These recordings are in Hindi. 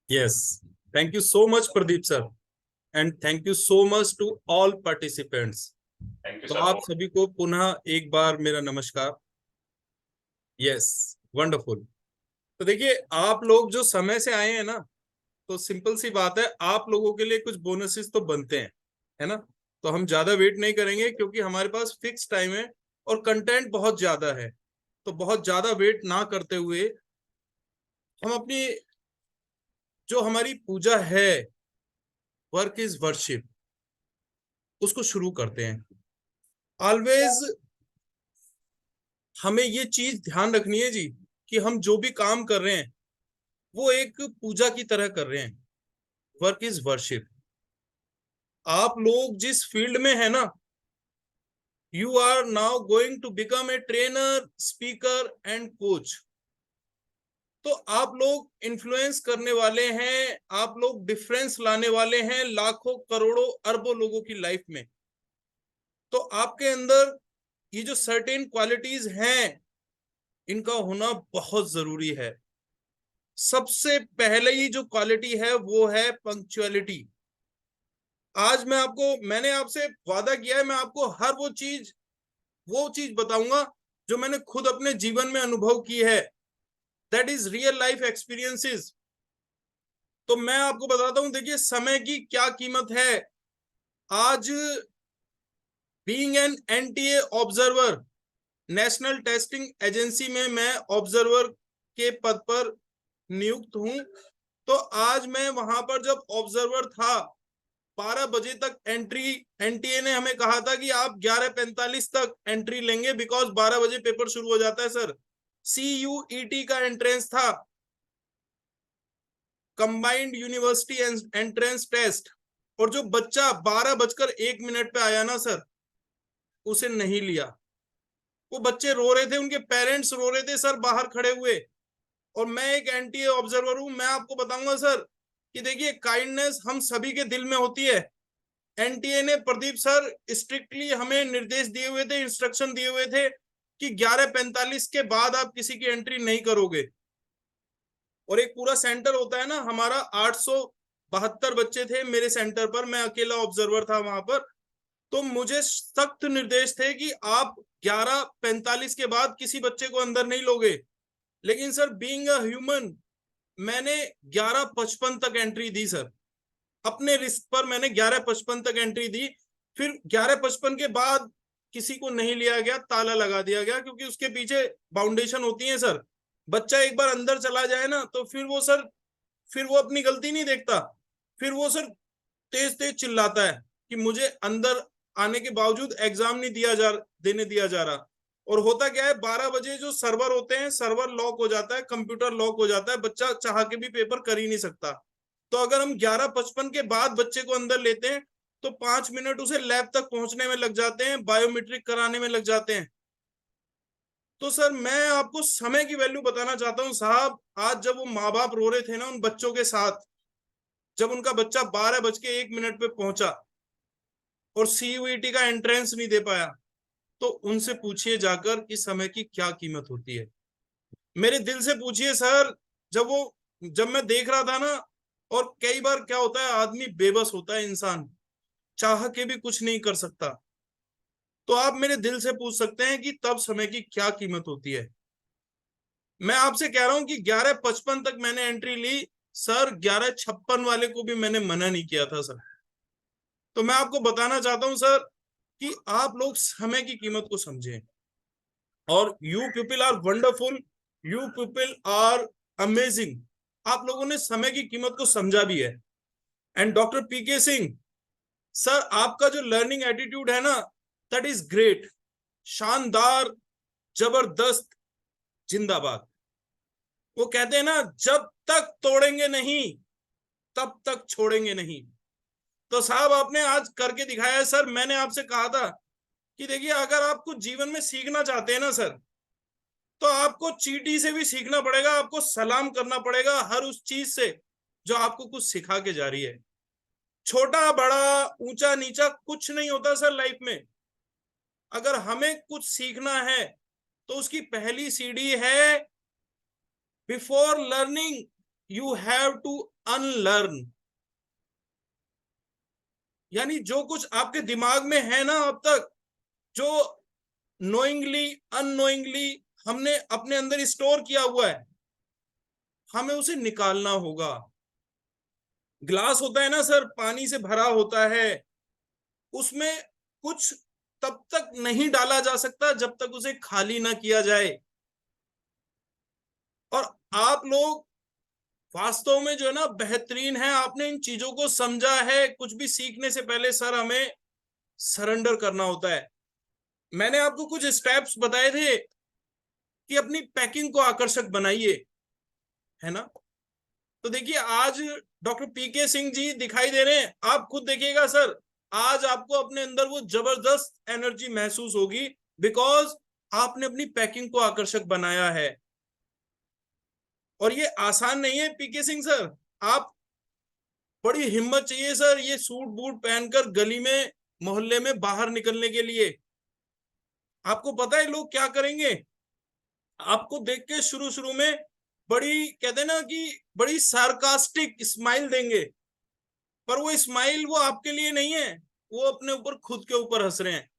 Yes. Thank you so much, Pradeep sir. And thank you so much to all participants. Thank you तो सर। आप सभी को पुनः एक बार मेरा नमस्कार। Yes, wonderful. तो देखिए, आप लोग जो समय से आए हैं ना, तो सिंपल सी बात है, आप लोगों के लिए कुछ बोनसेस तो बनते हैं, है ना। तो हम ज्यादा वेट नहीं करेंगे क्योंकि हमारे पास फिक्स टाइम है और कंटेंट बहुत ज्यादा है। तो बहुत ज्यादा वेट ना करते हुए हम अपनी जो हमारी पूजा है, वर्क इज वर्शिप, उसको शुरू करते हैं। ऑलवेज हमें ये चीज ध्यान रखनी है जी, कि हम जो भी काम कर रहे हैं वो एक पूजा की तरह कर रहे हैं। Work is worship. आप लोग जिस फील्ड में है ना, you are now going to become a trainer, speaker and coach. तो आप लोग इन्फ्लुएंस करने वाले हैं, आप लोग डिफरेंस लाने वाले हैं लाखों करोड़ों अरबों लोगों की लाइफ में। तो आपके अंदर ये जो सर्टेन क्वालिटीज हैं, इनका होना बहुत जरूरी है। सबसे पहले ही जो क्वालिटी है वो है पंक्चुअलिटी। आज मैंने आपसे वादा किया है, मैं आपको हर वो चीज बताऊंगा जो मैंने खुद अपने जीवन में अनुभव की है। That is real life experiences. तो मैं आपको बताता हूं, देखिए समय की क्या कीमत है। आज being an NTA observer, national testing agency में मैं ऑब्जर्वर के पद पर नियुक्त हूं। तो आज मैं वहां पर जब ऑब्जर्वर था, 12 बजे तक एंट्री, एनटीए ने हमें कहा था कि आप 11:45 तक एंट्री लेंगे, बिकॉज 12 बजे पेपर शुरू हो जाता है सर। CUET का एंट्रेंस था, कंबाइंड यूनिवर्सिटी एंट्रेंस टेस्ट। और जो बच्चा 12:01 पे आया ना सर, उसे नहीं लिया। वो बच्चे रो रहे थे, उनके पेरेंट्स रो रहे थे सर, बाहर खड़े हुए। और मैं एक एनटीए ऑब्जर्वर हूं, मैं आपको बताऊंगा सर कि देखिए, काइंडनेस हम सभी के दिल में होती है। एनटीए ने, प्रदीप सर, स्ट्रिक्टली हमें निर्देश दिए हुए थे, इंस्ट्रक्शन दिए हुए थे कि 11:45 के बाद आप किसी की एंट्री नहीं करोगे। और एक पूरा सेंटर होता है ना हमारा, 872 बच्चे थे मेरे सेंटर पर, मैं अकेला ऑब्जर्वर था वहां पर। तो मुझे सख्त निर्देश थे कि आप 11:45 के बाद किसी बच्चे को अंदर नहीं लोगे। लेकिन सर, बीइंग अ ह्यूमन, मैंने 11:55 तक एंट्री दी सर। अपने रिस्क पर मैंने 11:55 तक एंट्री दी। फिर 11:55 के बाद किसी को नहीं लिया गया, ताला लगा दिया गया, क्योंकि उसके पीछे बाउंडेशन होती है सर। बच्चा एक बार अंदर चला जाए ना, तो फिर वो अपनी गलती नहीं देखता। फिर वो सर तेज तेज चिल्लाता है कि मुझे अंदर आने के बावजूद एग्जाम नहीं देने दिया जा रहा। और होता क्या है, 12 बजे जो सर्वर होते हैं, सर्वर लॉक हो जाता है, कंप्यूटर लॉक हो जाता है, बच्चा चाह के भी पेपर कर ही नहीं सकता। तो अगर हम 11:55 के बाद बच्चे को अंदर लेते हैं, तो 5 मिनट उसे लैब तक पहुंचने में लग जाते हैं, बायोमेट्रिक कराने में लग जाते हैं। तो सर, मैं आपको समय की वैल्यू बताना चाहता हूं साहब। आज जब वो माँ बाप रो रहे थे ना उन बच्चों के साथ, जब उनका बच्चा 12:01 पे पहुंचा और CUET का एंट्रेंस नहीं दे पाया, तो उनसे पूछिए जाकर कि समय की क्या कीमत होती है। मेरे दिल से पूछिए सर। जब मैं देख रहा था ना, और कई बार क्या होता है, आदमी बेबस होता है, इंसान चाह के भी कुछ नहीं कर सकता। तो आप मेरे दिल से पूछ सकते हैं कि तब समय की क्या कीमत होती है। मैं आपसे कह रहा हूं कि 11:55 तक मैंने एंट्री ली सर, 11:56 वाले को भी मैंने मना नहीं किया था सर। तो मैं आपको बताना चाहता हूं सर कि आप लोग समय की कीमत को समझें। और you people are wonderful, you people are amazing. आप लोगों ने समय की कीमत को समझा भी है। And doctor PK Singh sir, आपका जो लर्निंग एटीट्यूड है ना, दैट इज ग्रेट, शानदार, जबरदस्त, जिंदाबाद। वो कहते हैं ना, जब तक तोड़ेंगे नहीं तब तक छोड़ेंगे नहीं। तो साहब, आपने आज करके दिखाया है सर। मैंने आपसे कहा था कि देखिए, अगर आप कुछ जीवन में सीखना चाहते हैं ना सर, तो आपको चींटी से भी सीखना पड़ेगा, आपको सलाम करना पड़ेगा हर उस चीज से जो आपको कुछ सिखा के जा रही है। छोटा बड़ा, ऊंचा नीचा कुछ नहीं होता सर लाइफ में। अगर हमें कुछ सीखना है, तो उसकी पहली सीढ़ी है, before learning you have to unlearn. यानी जो कुछ आपके दिमाग में है ना अब तक, जो नोइंगली अननोइंगली हमने अपने अंदर स्टोर किया हुआ है, हमें उसे निकालना होगा। ग्लास होता है ना सर, पानी से भरा होता है, उसमें कुछ तब तक नहीं डाला जा सकता जब तक उसे खाली ना किया जाए। और आप लोग वास्तव में जो है ना बेहतरीन है, आपने इन चीजों को समझा है। कुछ भी सीखने से पहले सर हमें सरेंडर करना होता है। मैंने आपको कुछ स्टेप्स बताए थे कि अपनी पैकिंग को आकर्षक बनाइए, है ना। तो देखिए आज डॉक्टर पीके सिंह जी दिखाई दे रहे हैं, आप खुद देखिएगा सर, आज आपको अपने अंदर वो जबरदस्त एनर्जी महसूस होगी, बिकॉज आपने अपनी पैकिंग को आकर्षक बनाया है। और ये आसान नहीं है पीके सिंह सर, आप बड़ी हिम्मत चाहिए सर ये सूट बूट पहनकर गली में मोहल्ले में बाहर निकलने के लिए। आपको पता है लोग क्या करेंगे, आपको देख के शुरू शुरू में बड़ी कहते हैं ना कि बड़ी सार्कास्टिक स्माइल देंगे, पर वो स्माइल वो आपके लिए नहीं है, वो अपने ऊपर खुद के ऊपर हंस रहे हैं,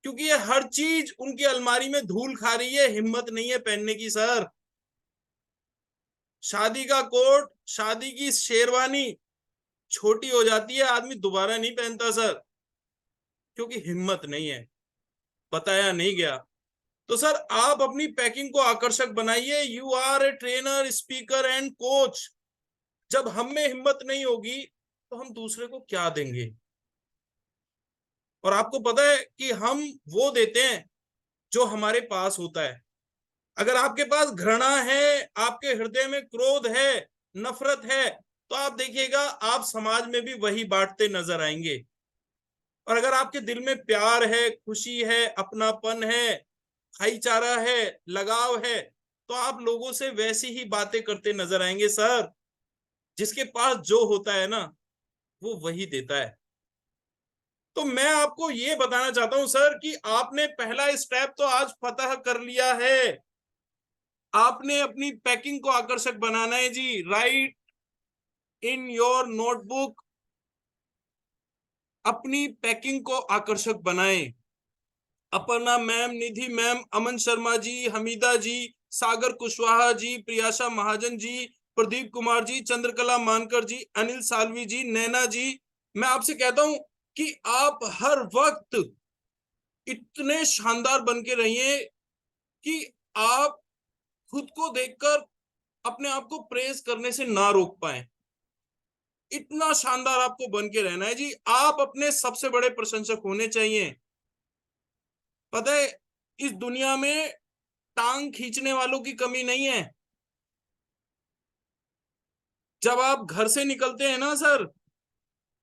क्योंकि ये हर चीज उनकी अलमारी में धूल खा रही है, हिम्मत नहीं है पहनने की सर। शादी का कोट, शादी की शेरवानी छोटी हो जाती है, आदमी दोबारा नहीं पहनता सर, क्योंकि हिम्मत नहीं है, बताया नहीं गया। तो सर आप अपनी पैकिंग को आकर्षक बनाइए। You are a trainer, speaker and coach. जब हम में हिम्मत नहीं होगी तो हम दूसरे को क्या देंगे। और आपको पता है कि हम वो देते हैं जो हमारे पास होता है। अगर आपके पास घृणा है, आपके हृदय में क्रोध है, नफरत है, तो आप देखिएगा आप समाज में भी वही बांटते नजर आएंगे। और अगर आपके दिल में प्यार है, खुशी है, अपनापन है, भाईचारा है, लगाव है, तो आप लोगों से वैसी ही बातें करते नजर आएंगे सर। जिसके पास जो होता है ना वो वही देता है। तो मैं आपको ये बताना चाहता हूं सर कि आपने पहला स्टेप तो आज फतह कर लिया है। आपने अपनी पैकिंग को आकर्षक बनाना है जी। राइट इन योर नोटबुक, अपनी पैकिंग को आकर्षक बनाएं। अपर्णा मैम, निधि मैम, अमन शर्मा जी, हमीदा जी, सागर कुशवाहा जी, प्रियाशा महाजन जी, प्रदीप कुमार जी, चंद्रकला मानकर जी, अनिल सालवी जी, नैना जी, मैं आपसे कहता हूं कि आप हर वक्त इतने शानदार बन के रहिए कि आप खुद को देखकर अपने आप को प्रेज करने से ना रोक पाए। इतना शानदार आपको बन के रहना है जी। आप अपने सबसे बड़े प्रशंसक होने चाहिए। पता है इस दुनिया में टांग खींचने वालों की कमी नहीं है। जब आप घर से निकलते हैं ना सर,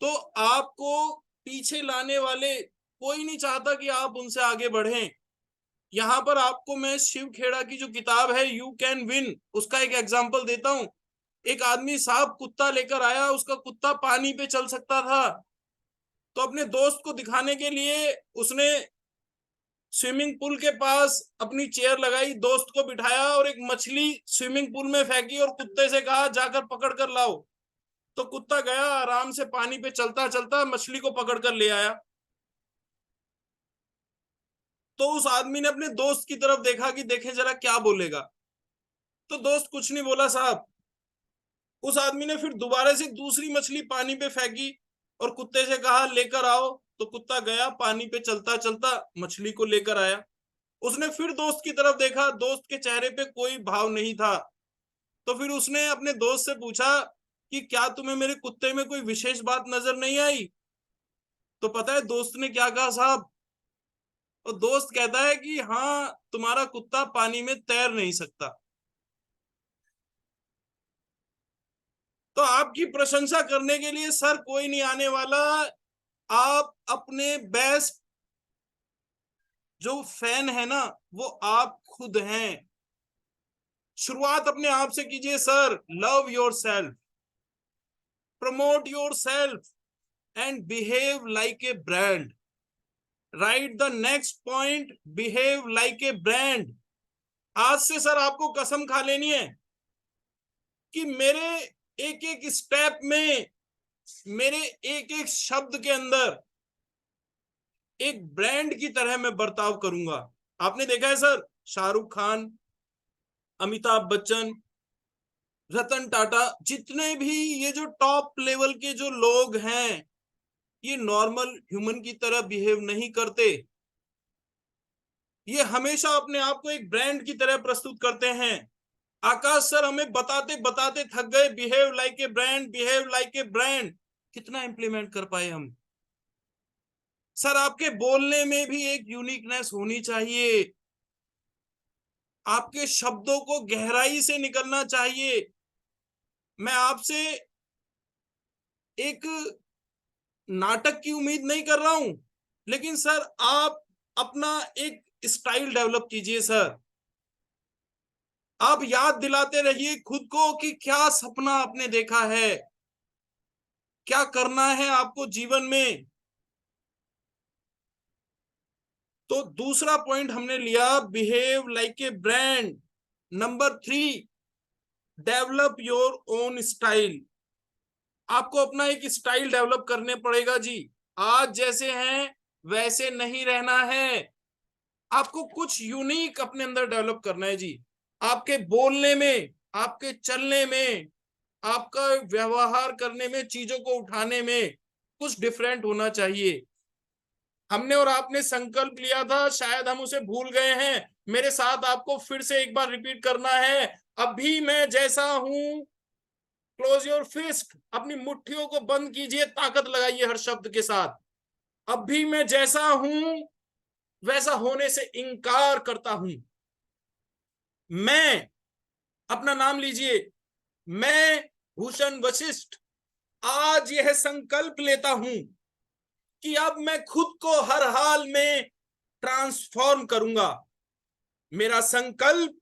तो आपको पीछे लाने वाले कोई नहीं चाहता कि आप उनसे आगे बढ़ें। यहां पर आपको मैं शिव खेड़ा की जो किताब है यू कैन विन, उसका एक एग्जांपल देता हूं। एक आदमी साहब कुत्ता लेकर आया, उसका कुत्ता पानी पे चल सकता था, तो अपने दोस्त को दिखाने के लिए उसने स्विमिंग पूल के पास अपनी चेयर लगाई, दोस्त को बिठाया और एक मछली स्विमिंग पूल में फेंकी और कुत्ते से कहा जाकर पकड़ कर लाओ। तो कुत्ता गया, आराम से पानी पे चलता चलता मछली को पकड़ कर ले आया। तो उस आदमी ने अपने दोस्त की तरफ देखा कि देखे जरा क्या बोलेगा, तो दोस्त कुछ नहीं बोला साहब। उस आदमी ने फिर दोबारा से दूसरी मछली पानी पे फेंकी और कुत्ते से कहा लेकर आओ। तो कुत्ता गया, पानी पे चलता चलता मछली को लेकर आया। उसने फिर दोस्त की तरफ देखा, दोस्त के चेहरे पे कोई भाव नहीं था। तो फिर उसने अपने दोस्त से पूछा कि क्या तुम्हें मेरे कुत्ते में कोई विशेष बात नजर नहीं आई। तो पता है दोस्त ने क्या कहा साहब, और दोस्त कहता है कि हाँ तुम्हारा कुत्ता पानी में तैर नहीं सकता। तो आपकी प्रशंसा करने के लिए सर कोई नहीं आने वाला। आप अपने बेस्ट जो फैन है ना वो आप खुद हैं। शुरुआत अपने आप से कीजिए sir. Love your self, promote your self and behave like a brand. Right the next point, behave like a brand. आज से सर आपको कसम खा लेनी है कि मेरे एक एक स्टेप में, मेरे एक एक शब्द के अंदर एक ब्रांड की तरह मैं बर्ताव करूंगा। आपने देखा है सर, शाहरुख खान, अमिताभ बच्चन, रतन टाटा, जितने भी ये जो टॉप लेवल के जो लोग हैं, ये नॉर्मल ह्यूमन की तरह बिहेव नहीं करते। ये हमेशा अपने आप को एक ब्रांड की तरह प्रस्तुत करते हैं। आकाश सर हमें बताते बताते थक गए, behave like a brand, behave like a brand. कितना इंप्लीमेंट कर पाए हम? सर आपके बोलने में भी एक यूनिकनेस होनी चाहिए, आपके शब्दों को गहराई से निकलना चाहिए। मैं आपसे एक नाटक की उम्मीद नहीं कर रहा हूं, लेकिन सर आप अपना एक स्टाइल डेवलप कीजिए सर। आप याद दिलाते रहिए खुद को कि क्या सपना आपने देखा है, क्या करना है आपको जीवन में। तो दूसरा पॉइंट हमने लिया, behave like a brand. Number 3, develop your own style. आपको अपना एक स्टाइल डेवलप करने पड़ेगा जी। आज जैसे हैं वैसे नहीं रहना है, आपको कुछ यूनिक अपने अंदर डेवलप करना है जी। आपके बोलने में, आपके चलने में, आपका व्यवहार करने में, चीजों को उठाने में कुछ डिफरेंट होना चाहिए। हमने और आपने संकल्प लिया था, शायद हम उसे भूल गए हैं। मेरे साथ आपको फिर से एक बार रिपीट करना है। अभी मैं जैसा हूं, क्लोज योर फिस्ट, अपनी मुट्ठियों को बंद कीजिए, ताकत लगाइए हर शब्द के साथ। अभी मैं जैसा हूं वैसा होने से इंकार करता हूं। मैं, अपना नाम लीजिए, मैं भूषण वशिष्ठ आज यह संकल्प लेता हूं कि अब मैं खुद को हर हाल में ट्रांसफॉर्म करूंगा। मेरा संकल्प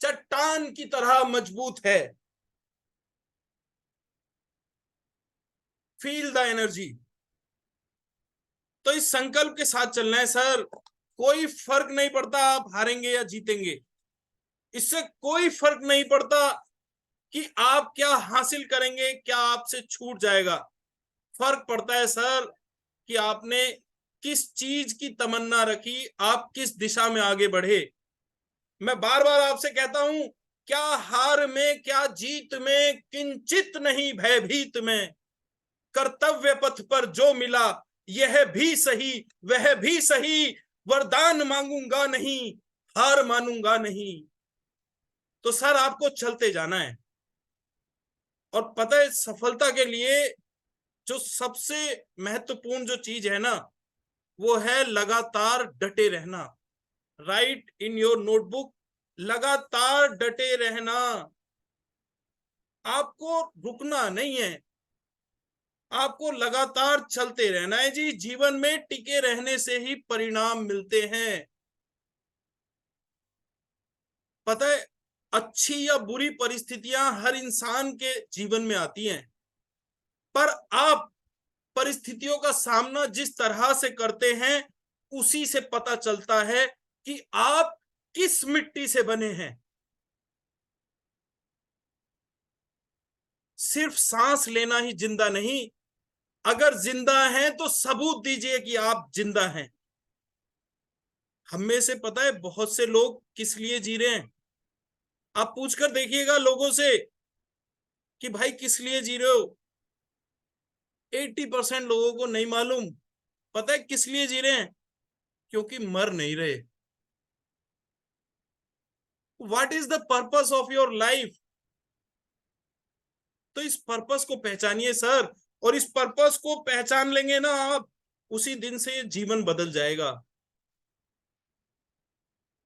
चट्टान की तरह मजबूत है। Feel the energy. तो इस संकल्प के साथ चलना है सर। कोई फर्क नहीं पड़ता आप हारेंगे या जीतेंगे, इससे कोई फर्क नहीं पड़ता कि आप क्या हासिल करेंगे, क्या आपसे छूट जाएगा। फर्क पड़ता है सर कि आपने किस चीज की तमन्ना रखी, आप किस दिशा में आगे बढ़े। मैं बार बार आपसे कहता हूं, क्या हार में, क्या जीत में, किंचित नहीं भयभीत में, कर्तव्य पथ पर जो मिला यह भी सही वह भी सही, वरदान मांगूंगा नहीं, हार मानूंगा नहीं। तो सर आपको चलते जाना है। और पता है सफलता के लिए जो सबसे महत्वपूर्ण जो चीज है ना, वो है लगातार डटे रहना। राइट इन योर नोटबुक, लगातार डटे रहना। आपको रुकना नहीं है, आपको लगातार चलते रहना है जी। जीवन में टिके रहने से ही परिणाम मिलते हैं। पता है, अच्छी या बुरी परिस्थितियां हर इंसान के जीवन में आती हैं, पर आप परिस्थितियों का सामना जिस तरह से करते हैं, उसी से पता चलता है कि आप किस मिट्टी से बने हैं। सिर्फ सांस लेना ही जिंदा नहीं, अगर जिंदा हैं तो सबूत दीजिए कि आप जिंदा हैं। हम में से पता है बहुत से लोग किस लिए जी रहे हैं। आप पूछकर देखिएगा लोगों से कि भाई किस लिए जी रहे हो, 80% लोगों को नहीं मालूम। पता है किस लिए जी रहे हैं? क्योंकि मर नहीं रहे। What is the purpose of your life? तो इस पर्पस को पहचानिए सर, और इस पर्पस को पहचान लेंगे ना आप, उसी दिन से जीवन बदल जाएगा।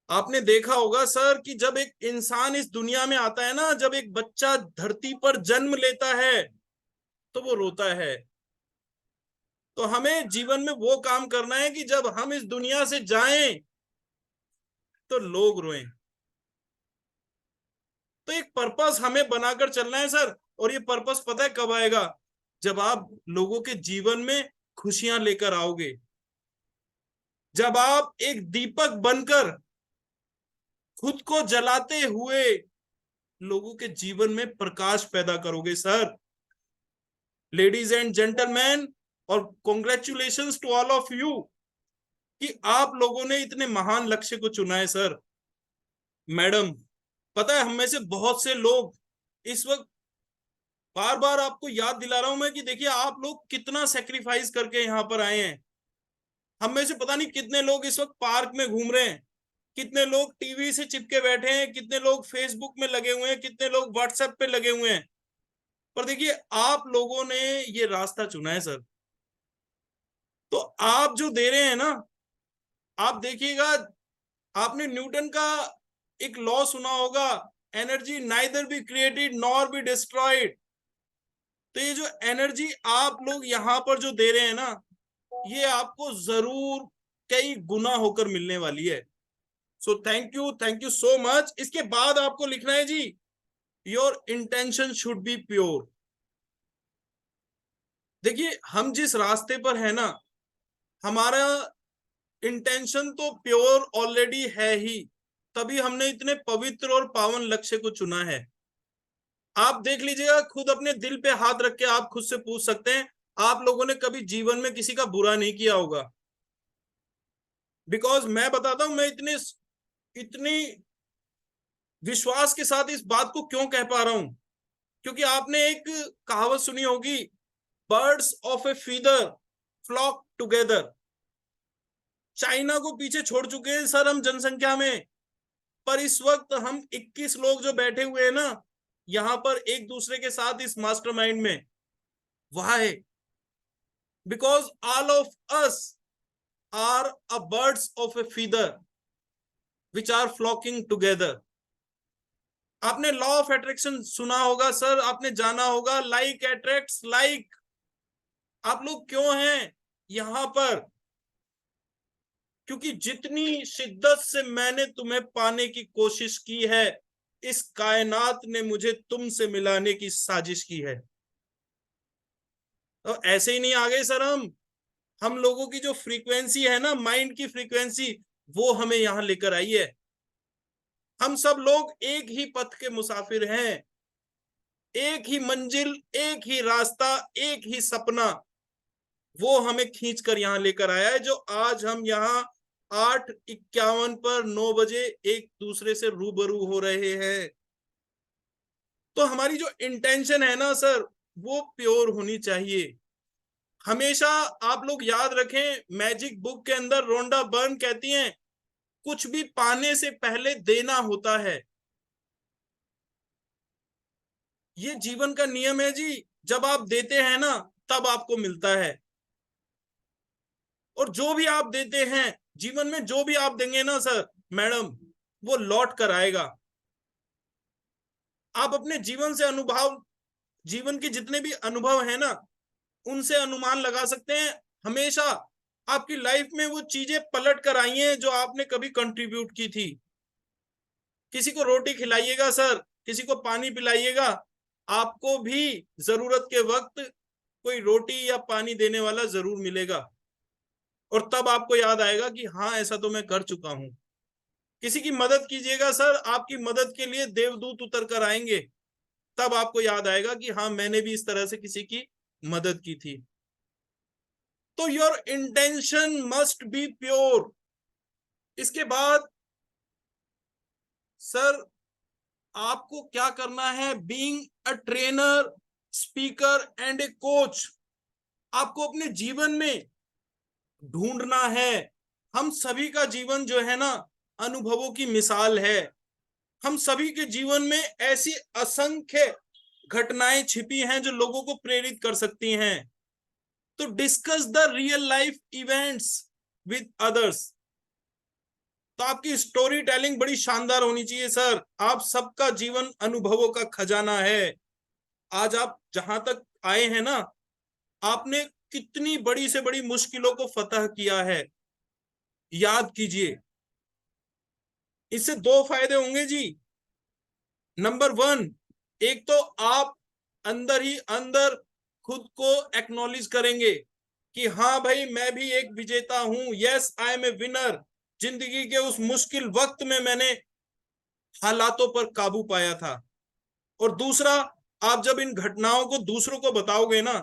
आपने देखा होगा सर कि जब एक इंसान इस दुनिया में आता है ना, जब एक बच्चा धरती पर जन्म लेता है तो वो रोता है। तो हमें जीवन में वो काम करना है कि जब हम इस दुनिया से जाएं तो लोग रोएं। तो एक पर्पस हमें बनाकर चलना है सर। और ये पर्पस पता है कब आएगा? जब आप लोगों के जीवन में खुशियां लेकर आओगे, जब आप एक दीपक बनकर खुद को जलाते हुए लोगों के जीवन में प्रकाश पैदा करोगे सर। लेडीज एंड जेंटलमैन, और congratulations to all of you कि आप लोगों ने इतने महान लक्ष्य को चुना है सर। मैडम, पता है हम में से बहुत से लोग इस वक्त, बार बार आपको याद दिला रहा हूं मैं कि देखिए आप लोग कितना सेक्रीफाइस करके यहां पर आए हैं। हम में से पता नहीं कितने लोग इस वक्त पार्क में घूम रहे हैं, कितने लोग टीवी से चिपके बैठे हैं, कितने लोग फेसबुक में लगे हुए हैं, कितने लोग व्हाट्सएप पे लगे हुए हैं। पर देखिए आप लोगों ने ये रास्ता चुना है सर। तो आप जो दे रहे हैं ना, आप देखिएगा, आपने न्यूटन का एक लॉ सुना होगा, energy neither be created nor be destroyed. तो ये जो एनर्जी आप लोग यहां पर जो दे रहे हैं ना, ये आपको जरूर कई गुना होकर मिलने वाली है। So thank you so much. इसके बाद आपको लिखना है जी, your intention should be pure. देखिए हम जिस रास्ते पर है ना, हमारा इंटेंशन तो प्योर ऑलरेडी है ही, तभी हमने इतने पवित्र और पावन लक्ष्य को चुना है। आप देख लीजिएगा, खुद अपने दिल पे हाथ रख के आप खुद से पूछ सकते हैं, आप लोगों ने कभी जीवन में किसी का बुरा नहीं किया होगा। बिकॉज मैं बताता हूं, मैं इतनी विश्वास के साथ इस बात को क्यों कह पा रहा हूं, क्योंकि आपने एक कहावत सुनी होगी, birds of a feather flock together. China को पीछे छोड़ चुके हैं सर हम जनसंख्या में, पर इस वक्त हम 21 लोग जो बैठे हुए हैं ना यहां पर एक दूसरे के साथ इस मास्टरमाइंड में, वह है because all of us are a birds of a feather which are flocking together. आपने लॉ ऑफ अट्रैक्शन सुना होगा सर, आपने जाना होगा, लाइक अट्रैक्ट्स लाइक। आप लोग क्यों हैं यहां पर? क्योंकि जितनी शिद्दत से मैंने तुम्हें पाने की कोशिश की है, इस कायनात ने मुझे तुमसे मिलाने की साजिश की है। तो ऐसे ही नहीं आ गए सर हम लोगों की जो फ्रीक्वेंसी है ना, माइंड की फ्रीक्वेंसी, वो हमें यहां लेकर आई है। हम सब लोग एक ही पथ के मुसाफिर हैं, एक ही मंजिल, एक ही रास्ता, एक ही सपना, वो हमें खींच कर यहां लेकर आया है, जो आज हम यहाँ 8:51 पर 9 बजे एक दूसरे से रूबरू हो रहे हैं। तो हमारी जो इंटेंशन है ना सर, वो प्योर होनी चाहिए हमेशा। आप लोग याद रखें, मैजिक बुक के अंदर रोंडा बर्न कहती हैं, कुछ भी पाने से पहले देना होता है। ये जीवन का नियम है जी, जब आप देते हैं ना तब आपको मिलता है। और जो भी आप देते हैं जीवन में, जो भी आप देंगे ना सर मैडम, वो लौट कर आएगा। आप अपने जीवन से अनुभव, जीवन के जितने भी अनुभव है ना, उनसे अनुमान लगा सकते हैं। हमेशा आपकी लाइफ में वो चीजें पलट कर आई हैं जो आपने कभी कंट्रीब्यूट की थी। किसी को रोटी खिलाइएगा सर, किसी को पानी पिलाइएगा, आपको भी जरूरत के वक्त कोई रोटी या पानी देने वाला जरूर मिलेगा। और तब आपको याद आएगा कि हाँ ऐसा तो मैं कर चुका हूं। किसी की मदद कीजिएगा सर, आपकी मदद के लिए देवदूत उतर कर आएंगे, तब आपको याद आएगा कि हाँ मैंने भी इस तरह से किसी की मदद की थी। तो your intention must be pure. इसके बाद सर आपको क्या करना है, being a trainer, speaker and A coach, आपको अपने जीवन में ढूंढना है। हम सभी का जीवन जो है ना अनुभवों की मिसाल है। हम सभी के जीवन में ऐसी असंख्य घटनाएं छिपी हैं जो लोगों को प्रेरित कर सकती हैं। तो discuss the real life events with others. तो आपकी स्टोरी टेलिंग बड़ी शानदार होनी चाहिए सर। आप सबका जीवन अनुभवों का खजाना है। आज आप जहां तक आए हैं ना, आपने कितनी बड़ी से बड़ी मुश्किलों को फतह किया है, याद कीजिए। इससे दो फायदे होंगे जी। नंबर 1, एक तो आप अंदर ही अंदर खुद को एक्नॉलेज करेंगे कि हाँ भाई मैं भी एक विजेता हूं, yes I am a winner. जिंदगी के उस मुश्किल वक्त में मैंने हालातों पर काबू पाया था। और दूसरा, आप जब इन घटनाओं को दूसरों को बताओगे ना,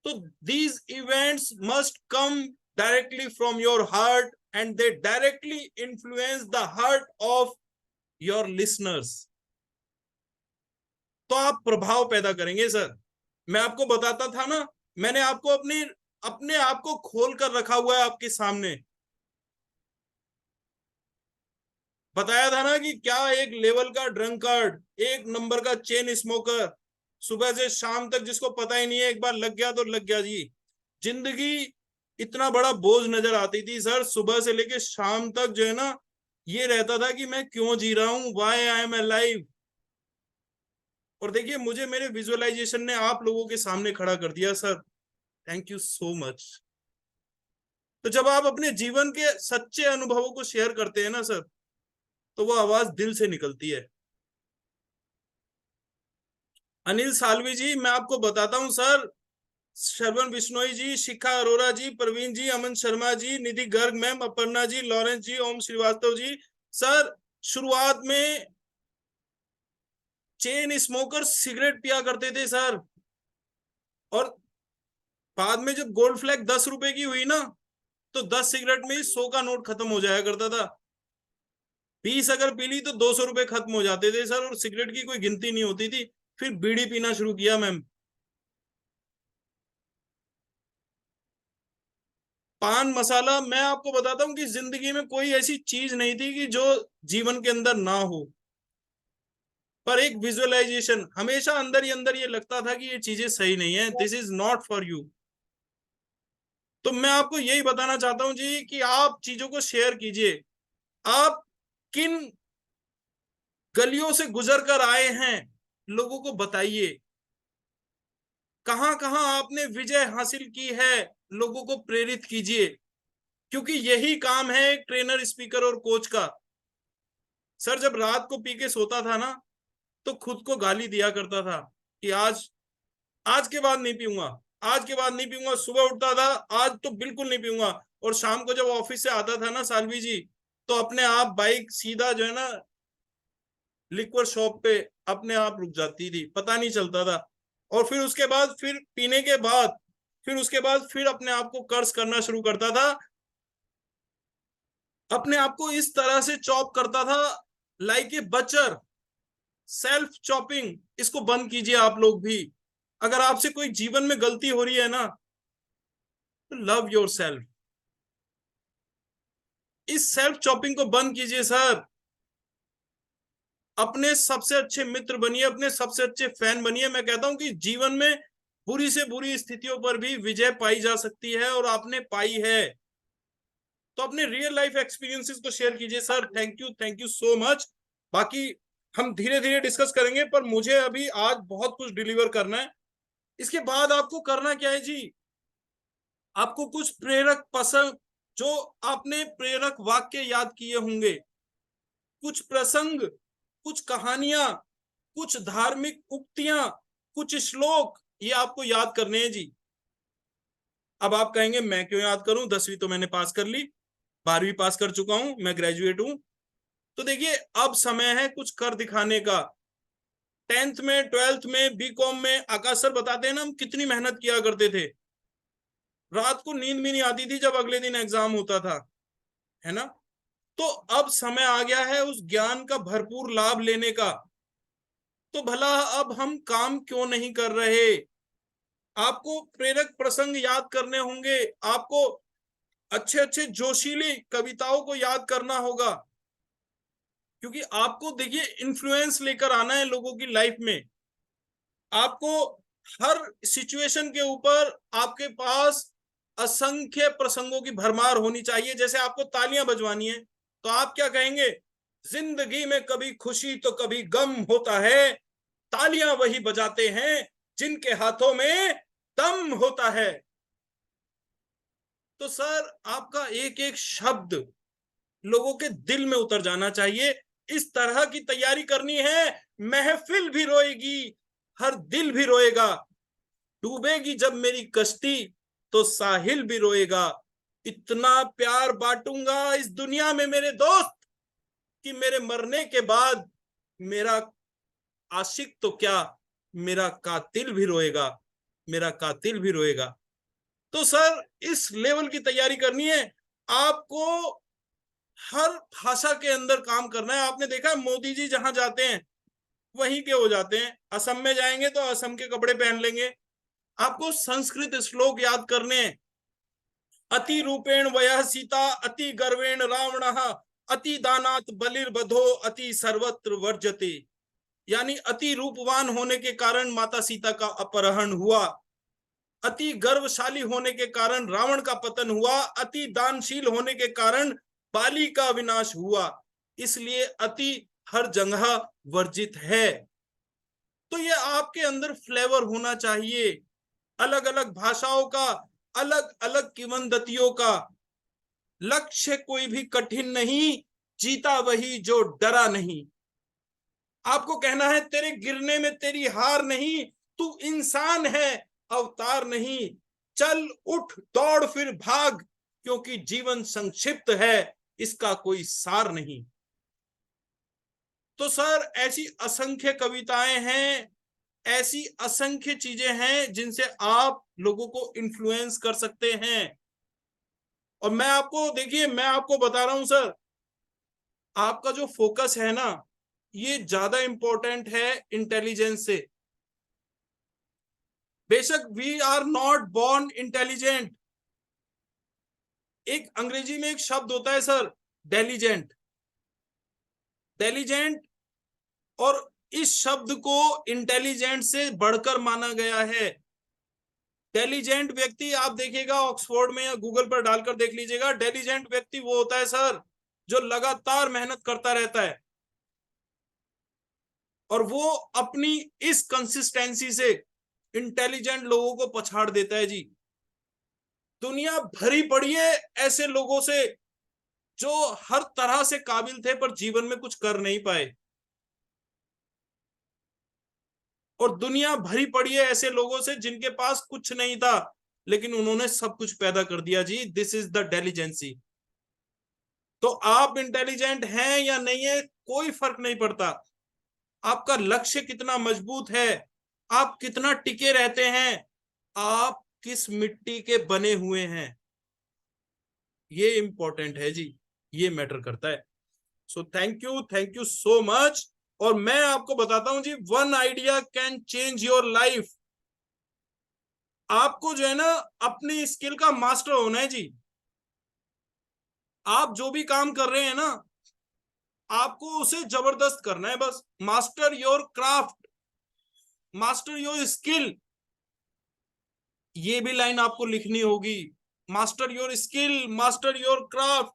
तो these events must come directly from your heart and they directly influence the heart of your listeners. तो आप प्रभाव पैदा करेंगे सर। मैं आपको बताता था ना, मैंने आपको अपने अपने आप को खोल कर रखा हुआ है आपके सामने। बताया था ना कि क्या एक लेवल का ड्रंकार्ड, एक नंबर का चेन स्मोकर, सुबह से शाम तक जिसको पता ही नहीं है, एक बार लग गया तो लग गया जी। जिंदगी इतना बड़ा बोझ नजर आती थी सर, सुबह से लेके शाम तक जो है ना, ये रहता था कि मैं क्यों जी रहा हूं, वाई आई एम अलाइव। और देखिए, मुझे मेरे विजुअलाइजेशन ने आप लोगों के सामने खड़ा कर दिया sir. Thank you so much. तो जब आप अपने जीवन के सच्चे अनुभवों को शेयर करते हैं ना सर, तो वो आवाज दिल से निकलती है। अनिल सालवी जी, मैं आपको बताता हूं सर, श्रवण बिश्नोई जी, शिखा अरोरा जी, प्रवीण जी, अमन शर्मा जी, निधि गर्ग मैम, अपर्णा जी, लॉरेंस जी, ओम श्रीवास्तव जी, सर शुरुआत में चेन स्मोकर सिगरेट पिया करते थे सर, और बाद में जब गोल्ड फ्लैग 10 रुपए की हुई ना, तो 10 सिगरेट में ही 100 का नोट खत्म हो जाया करता था। 20 अगर पी ली तो 200 रुपए खत्म हो जाते थे सर, और सिगरेट की कोई गिनती नहीं होती थी। फिर बीड़ी पीना शुरू किया मैम। पान मसाला, मैं आपको बताता हूँ कि जिंदगी में कोई ऐसी चीज नहीं थी कि जो जीवन के अंदर ना हो, पर एक विजुअलाइजेशन हमेशा अंदर ही अंदर ये लगता था कि ये चीजें सही नहीं है, this is not for you. तो मैं आपको यही बताना चाहता हूं जी कि आप चीजों को शेयर कीजिए। आप किन गलियों से गुजर कर आए हैं, लोगों को बताइए। कहां कहां आपने विजय हासिल की है, लोगों को प्रेरित कीजिए। क्योंकि यही काम है एक ट्रेनर, स्पीकर और कोच का। सर जब रात को पी के सोता था ना, तो खुद को गाली दिया करता था कि आज आज के बाद नहीं पीऊंगा, आज के बाद नहीं पीऊंगा। सुबह उठता था, आज तो बिल्कुल नहीं पीऊंगा। और शाम को जब ऑफिस से आता था ना सालवी जी, तो अपने आप बाइक सीधा जो है ना लिक्वर शॉप पे अपने आप रुक जाती थी, पता नहीं चलता था। और फिर उसके बाद, फिर पीने के बाद, फिर उसके बाद फिर अपने आप को कर्ज करना शुरू करता था, अपने आप को इस तरह से चॉप करता था, लाइक ए बचर। सेल्फ चॉपिंग, इसको बंद कीजिए आप लोग भी। अगर आपसे कोई जीवन में गलती हो रही है ना, तो लव योर सेल्फ। इस सेल्फ चॉपिंग को बंद कीजिए सर। अपने सबसे अच्छे मित्र बनिए, अपने सबसे अच्छे फैन बनिए। मैं कहता हूं कि जीवन में बुरी से बुरी स्थितियों पर भी विजय पाई जा सकती है, और आपने पाई है। तो अपने रियल लाइफ एक्सपीरियंसेस को शेयर कीजिए sir. Thank you so much. बाकी हम धीरे धीरे डिस्कस करेंगे, पर मुझे अभी आज बहुत कुछ डिलीवर करना है। इसके बाद आपको करना क्या है जी, आपको कुछ प्रेरक पसंद, जो आपने प्रेरक वाक्य याद किए होंगे, कुछ प्रसंग, कुछ कहानियां, कुछ धार्मिक उक्तियां, कुछ श्लोक, ये आपको याद करने हैं जी। अब आप कहेंगे मैं क्यों याद करूं, 10वीं तो मैंने पास कर ली, 12वीं पास कर चुका हूं, मैं ग्रेजुएट हूं। तो देखिए, अब समय है कुछ कर दिखाने का। 10th में, 12th में, बीकॉम में आकाश सर बताते हैं ना, हम कितनी मेहनत किया करते थे। रात को नींद भी नहीं आती थी जब अगले दिन एग्जाम होता था, है ना। तो अब समय आ गया है उस ज्ञान का भरपूर लाभ लेने का। तो भला अब हम काम क्यों नहीं कर रहे। आपको प्रेरक प्रसंग याद करने होंगे, आपको अच्छे अच्छे जोशीली कविताओं को याद करना होगा। क्योंकि आपको देखिए इन्फ्लुएंस लेकर आना है लोगों की लाइफ में। आपको हर सिचुएशन के ऊपर आपके पास असंख्य प्रसंगों की भरमार होनी चाहिए। जैसे आपको तालियां बजवानी है, तो आप क्या कहेंगे, जिंदगी में कभी खुशी तो कभी गम होता है, तालियां वही बजाते हैं जिनके हाथों में दम होता है। तो सर आपका एक एक शब्द लोगों के दिल में उतर जाना चाहिए। इस तरह की तैयारी करनी है, महफिल भी रोएगी, हर दिल भी रोएगा। डूबेगी जब मेरी कश्ती, तो साहिल भी रोएगा। इतना प्यार बांटूंगा इस दुनिया में मेरे दोस्त, कि मेरे मरने के बाद मेरा आशिक तो क्या, मेरा कातिल भी रोएगा, मेरा कातिल भी रोएगा। तो सर इस लेवल की तैयारी करनी है आपको, हर भाषा के अंदर काम करना है। आपने देखा है मोदी जी जहां जाते हैं वहीं के हो जाते हैं, असम में जाएंगे तो असम के कपड़े पहन लेंगे। आपको संस्कृत श्लोक याद करने हैं, अति रूपेण वयः सीता अति गर्वेण रावणः अति दानात बलिर्बधो अति सर्वत्र वर्जते। यानी अति रूपवान होने के कारण माता सीता का अपहरण हुआ, अति गर्वशाली होने के कारण रावण का पतन हुआ, अति दानशील होने के कारण बाली का विनाश हुआ। इसलिए अति हर जगह वर्जित है। तो ये आपके अंदर फ्लेवर होना चाहिए, अलग अलग भाषाओं का, अलग अलग किंवदंतियों का। लक्ष्य कोई भी कठिन नहीं, जीता वही जो डरा नहीं। आपको कहना है तेरे गिरने में तेरी हार नहीं, तू इंसान है अवतार नहीं। चल उठ दौड़ फिर भाग, क्योंकि जीवन संक्षिप्त है, इसका कोई सार नहीं। तो सर ऐसी असंख्य कविताएं हैं, ऐसी असंख्य चीजें हैं जिनसे आप लोगों को इन्फ्लुएंस कर सकते हैं। और मैं आपको देखिए, मैं आपको बता रहा हूं सर, आपका जो फोकस है ना, ये ज्यादा इंपॉर्टेंट है इंटेलिजेंस से। बेशक we are not born intelligent, एक अंग्रेजी में एक शब्द होता है सर, डेलीजेंट। डेलीजेंट, और इस शब्द को इंटेलिजेंट से बढ़कर माना गया है। डेलीजेंट व्यक्ति आप देखिएगा ऑक्सफोर्ड में या गूगल पर डालकर देख लीजिएगा, डेलीजेंट व्यक्ति वो होता है सर जो लगातार मेहनत करता रहता है, और वो अपनी इस कंसिस्टेंसी से इंटेलिजेंट लोगों को पछाड़ देता है जी। दुनिया भरी पड़ी है ऐसे लोगों से जो हर तरह से काबिल थे पर जीवन में कुछ कर नहीं पाए, और दुनिया भरी पड़ी है ऐसे लोगों से जिनके पास कुछ नहीं था लेकिन उन्होंने सब कुछ पैदा कर दिया जी। This is the diligency. तो आप इंटेलिजेंट हैं या नहीं है कोई फर्क नहीं पड़ता, आपका लक्ष्य कितना मजबूत है, आप कितना टिके रहते हैं, आप किस मिट्टी के बने हुए हैं, ये इंपॉर्टेंट है जी, ये मैटर करता है। So thank you so much. और मैं आपको बताता हूं जी, one idea can change your life. आपको जो है ना अपनी स्किल का मास्टर होना है जी। आप जो भी काम कर रहे हैं ना, आपको उसे जबरदस्त करना है बस। Master your craft, master your skill, ये भी लाइन आपको लिखनी होगी। Master your skill, master your craft,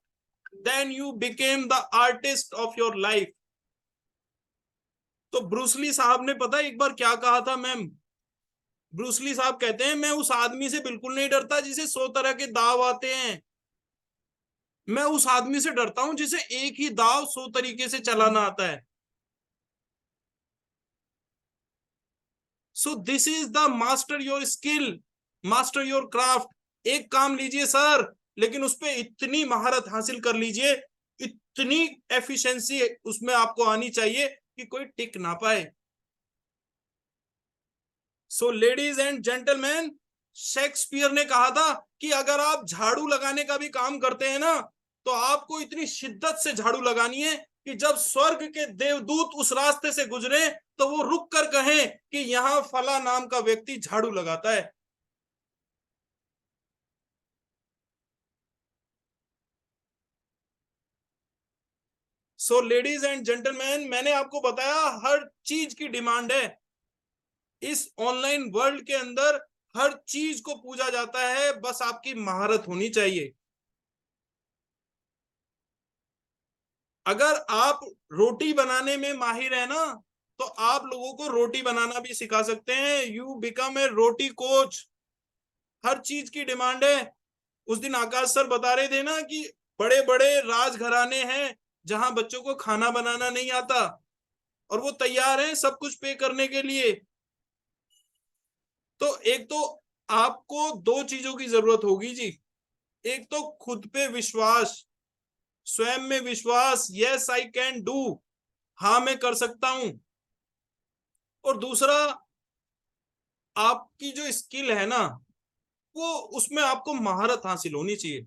then you became the artist of your life. तो ब्रूसली साहब ने पता एक बार क्या कहा था मैम? ब्रूसली साहब कहते हैं, मैं उस आदमी से बिल्कुल नहीं डरता जिसे 100 तरह के दाव आते हैं, मैं उस आदमी से डरता हूं जिसे एक ही दाव 100 तरीके से चलाना आता है। So this is the master your skill, master your craft. एक काम लीजिए सर, लेकिन उस पर इतनी महारत हासिल कर लीजिए, इतनी एफिशिएंसी उसमें आपको आनी चाहिए कि कोई टिक ना पाए। So ladies and gentleman, Shakespeare ने कहा था कि अगर आप झाड़ू लगाने का भी काम करते हैं ना, तो आपको इतनी शिद्दत से झाड़ू लगानी है कि जब स्वर्ग के देवदूत उस रास्ते से गुजरे तो वो रुक कर कहें कि यहां फला नाम का व्यक्ति झाड़ू लगाता है। सो लेडीज एंड जेंटलमैन, मैंने आपको बताया हर चीज की डिमांड है इस ऑनलाइन वर्ल्ड के अंदर, हर चीज को पूजा जाता है, बस आपकी महारत होनी चाहिए। अगर आप रोटी बनाने में माहिर है ना, तो आप लोगों को रोटी बनाना भी सिखा सकते हैं। You become a roti coach. हर चीज की डिमांड है। उस दिन आकाश सर बता रहे थे ना कि बड़े बड़े राजघराने हैं जहां बच्चों को खाना बनाना नहीं आता, और वो तैयार हैं सब कुछ पे करने के लिए। तो एक तो आपको दो चीजों की जरूरत होगी जी। एक तो खुद पे विश्वास, स्वयं में विश्वास, यस आई कैन डू, हाँ मैं कर सकता हूं। और दूसरा, आपकी जो स्किल है ना, वो उसमें आपको महारत हासिल होनी चाहिए।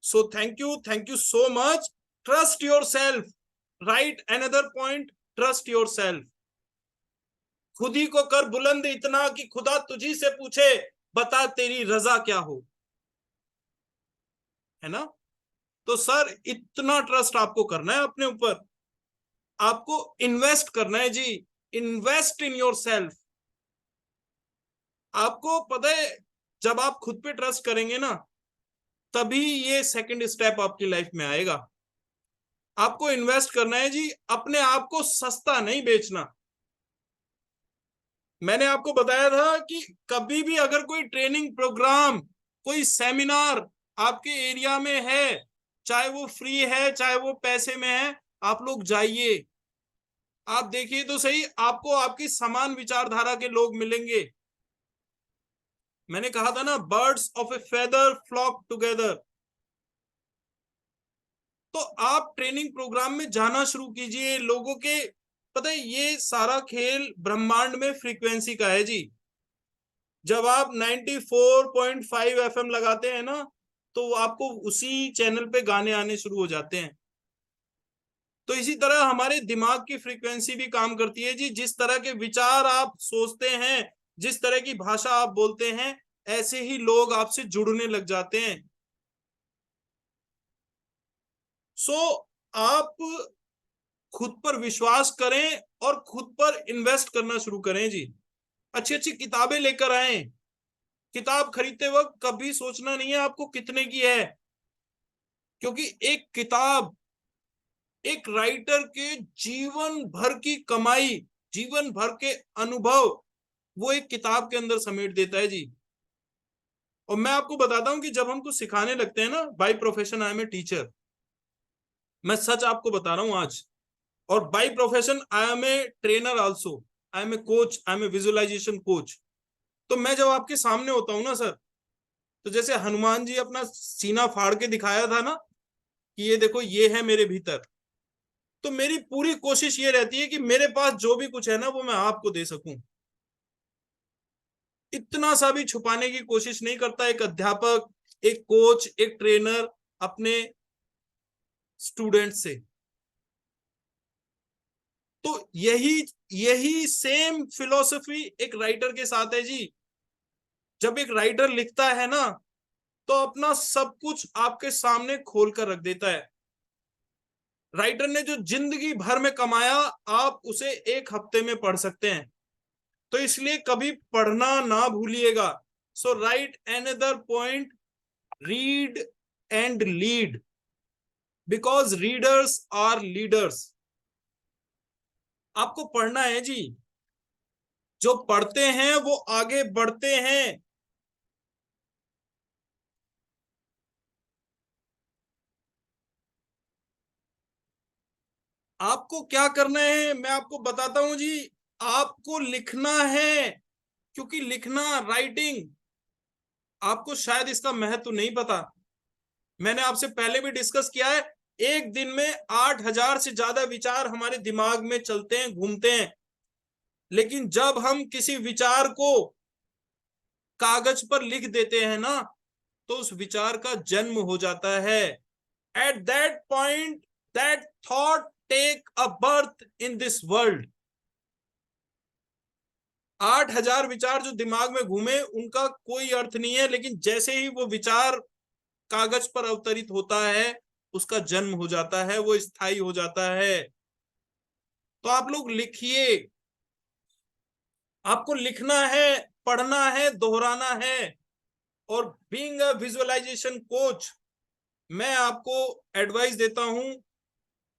सो thank you so much. Trust your self. Right another point, trust your self. खुद ही को कर बुलंद इतना कि खुदा तुझी से पूछे, बता तेरी रजा क्या हो, है ना। तो सर इतना ट्रस्ट आपको करना है अपने ऊपर, आपको इन्वेस्ट करना है जी। Invest in yourself. आपको पता है, जब आप खुद पे ट्रस्ट करेंगे ना, तभी ये सेकंड स्टेप आपकी लाइफ में आएगा। आपको इन्वेस्ट करना है जी, अपने आप को सस्ता नहीं बेचना। मैंने आपको बताया था कि कभी भी अगर कोई ट्रेनिंग प्रोग्राम, कोई सेमिनार आपके एरिया में है, चाहे वो फ्री है चाहे वो पैसे में है, आप लोग जाइए। आप देखिए तो सही, आपको आपकी समान विचारधारा के लोग मिलेंगे। मैंने कहा था ना, birds of a feather flock together. तो आप ट्रेनिंग प्रोग्राम में जाना शुरू कीजिए लोगों के। पता है, ये सारा खेल ब्रह्मांड में फ्रीक्वेंसी का है जी। जब आप 94.5 एफएम लगाते हैं ना, तो आपको उसी चैनल पे गाने आने शुरू हो जाते हैं। तो इसी तरह हमारे दिमाग की फ्रीक्वेंसी भी काम करती है जी। जिस तरह के विचार आप सोचते हैं, जिस तरह की भाषा आप बोलते हैं, ऐसे ही लोग आपसे जुड़ने लग जाते हैं। सो आप खुद पर विश्वास करें और खुद पर इन्वेस्ट करना शुरू करें जी। अच्छी अच्छी किताबें लेकर आए। किताब खरीदते वक्त कभी सोचना नहीं है आपको कितने की है, क्योंकि एक किताब एक राइटर के जीवन भर की कमाई, जीवन भर के अनुभव, वो एक किताब के अंदर समेट देता है जी। और मैं आपको बताता हूं कि जब हम कुछ सिखाने लगते हैं ना, by profession I am a teacher, मैं सच आपको बता रहा हूं आज। और by profession I am a trainer also, I am a coach, I am a visualisation coach. तो मैं जब आपके सामने होता हूं ना सर, तो जैसे हनुमान जी अपना सीना फाड़ के दिखाया था ना कि ये देखो ये है मेरे भीतर, तो मेरी पूरी कोशिश ये रहती है कि मेरे पास जो भी कुछ है ना, वो मैं आपको दे सकूं। इतना सा भी छुपाने की कोशिश नहीं करता एक अध्यापक, एक कोच, एक ट्रेनर अपने स्टूडेंट से। तो यही यही सेम फिलॉसफी एक राइटर के साथ है जी। जब एक राइटर लिखता है ना, तो अपना सब कुछ आपके सामने खोल कर रख देता है। राइटर ने जो जिंदगी भर में कमाया, आप उसे एक हफ्ते में पढ़ सकते हैं। तो इसलिए कभी पढ़ना ना भूलिएगा। So write another point, read and lead, because readers are leaders. आपको पढ़ना है जी। जो पढ़ते हैं वो आगे बढ़ते हैं। आपको क्या करना है मैं आपको बताता हूं जी। आपको लिखना है, क्योंकि लिखना, राइटिंग, आपको शायद इसका महत्व नहीं पता। मैंने आपसे पहले भी डिस्कस किया है, एक दिन में 8,000 से ज्यादा विचार हमारे दिमाग में चलते हैं, घूमते हैं। लेकिन जब हम किसी विचार को कागज पर लिख देते हैं ना, तो उस विचार का जन्म हो जाता है। At that point that thought take a birth in this world. 8,000 विचार जो दिमाग में घूमे, उनका कोई अर्थ नहीं है, लेकिन जैसे ही वो विचार कागज पर अवतरित होता है, उसका जन्म हो जाता है, वो स्थायी हो जाता है। तो आप लोग लिखिए। आपको लिखना है, पढ़ना है, दोहराना है। और बीइंग अ विजुअलाइजेशन कोच, मैं आपको एडवाइस देता हूं,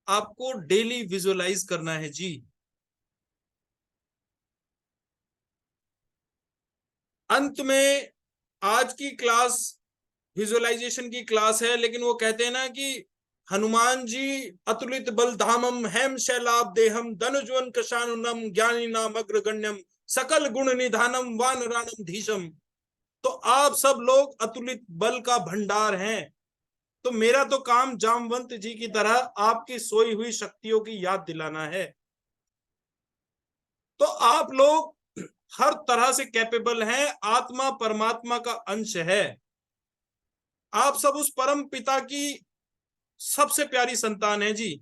आपको डेली विजुअलाइज करना है जी। अंत में, आज की क्लास विजुअलाइजेशन की क्लास है, लेकिन वो कहते हैं ना कि हनुमान जी अतुलित बल धामम हेम शैलाब देहम धनुजवन कशानुनम ज्ञानी नाम अग्रगण्यम सकल गुण निधानम वानराणम धीशम। तो आप सब लोग अतुलित बल का भंडार हैं। तो मेरा तो काम जामवंत जी की तरह आपकी सोई हुई शक्तियों की याद दिलाना है। तो आप लोग हर तरह से कैपेबल हैं, आत्मा परमात्मा का अंश है। आप सब उस परम पिता की सबसे प्यारी संतान है जी।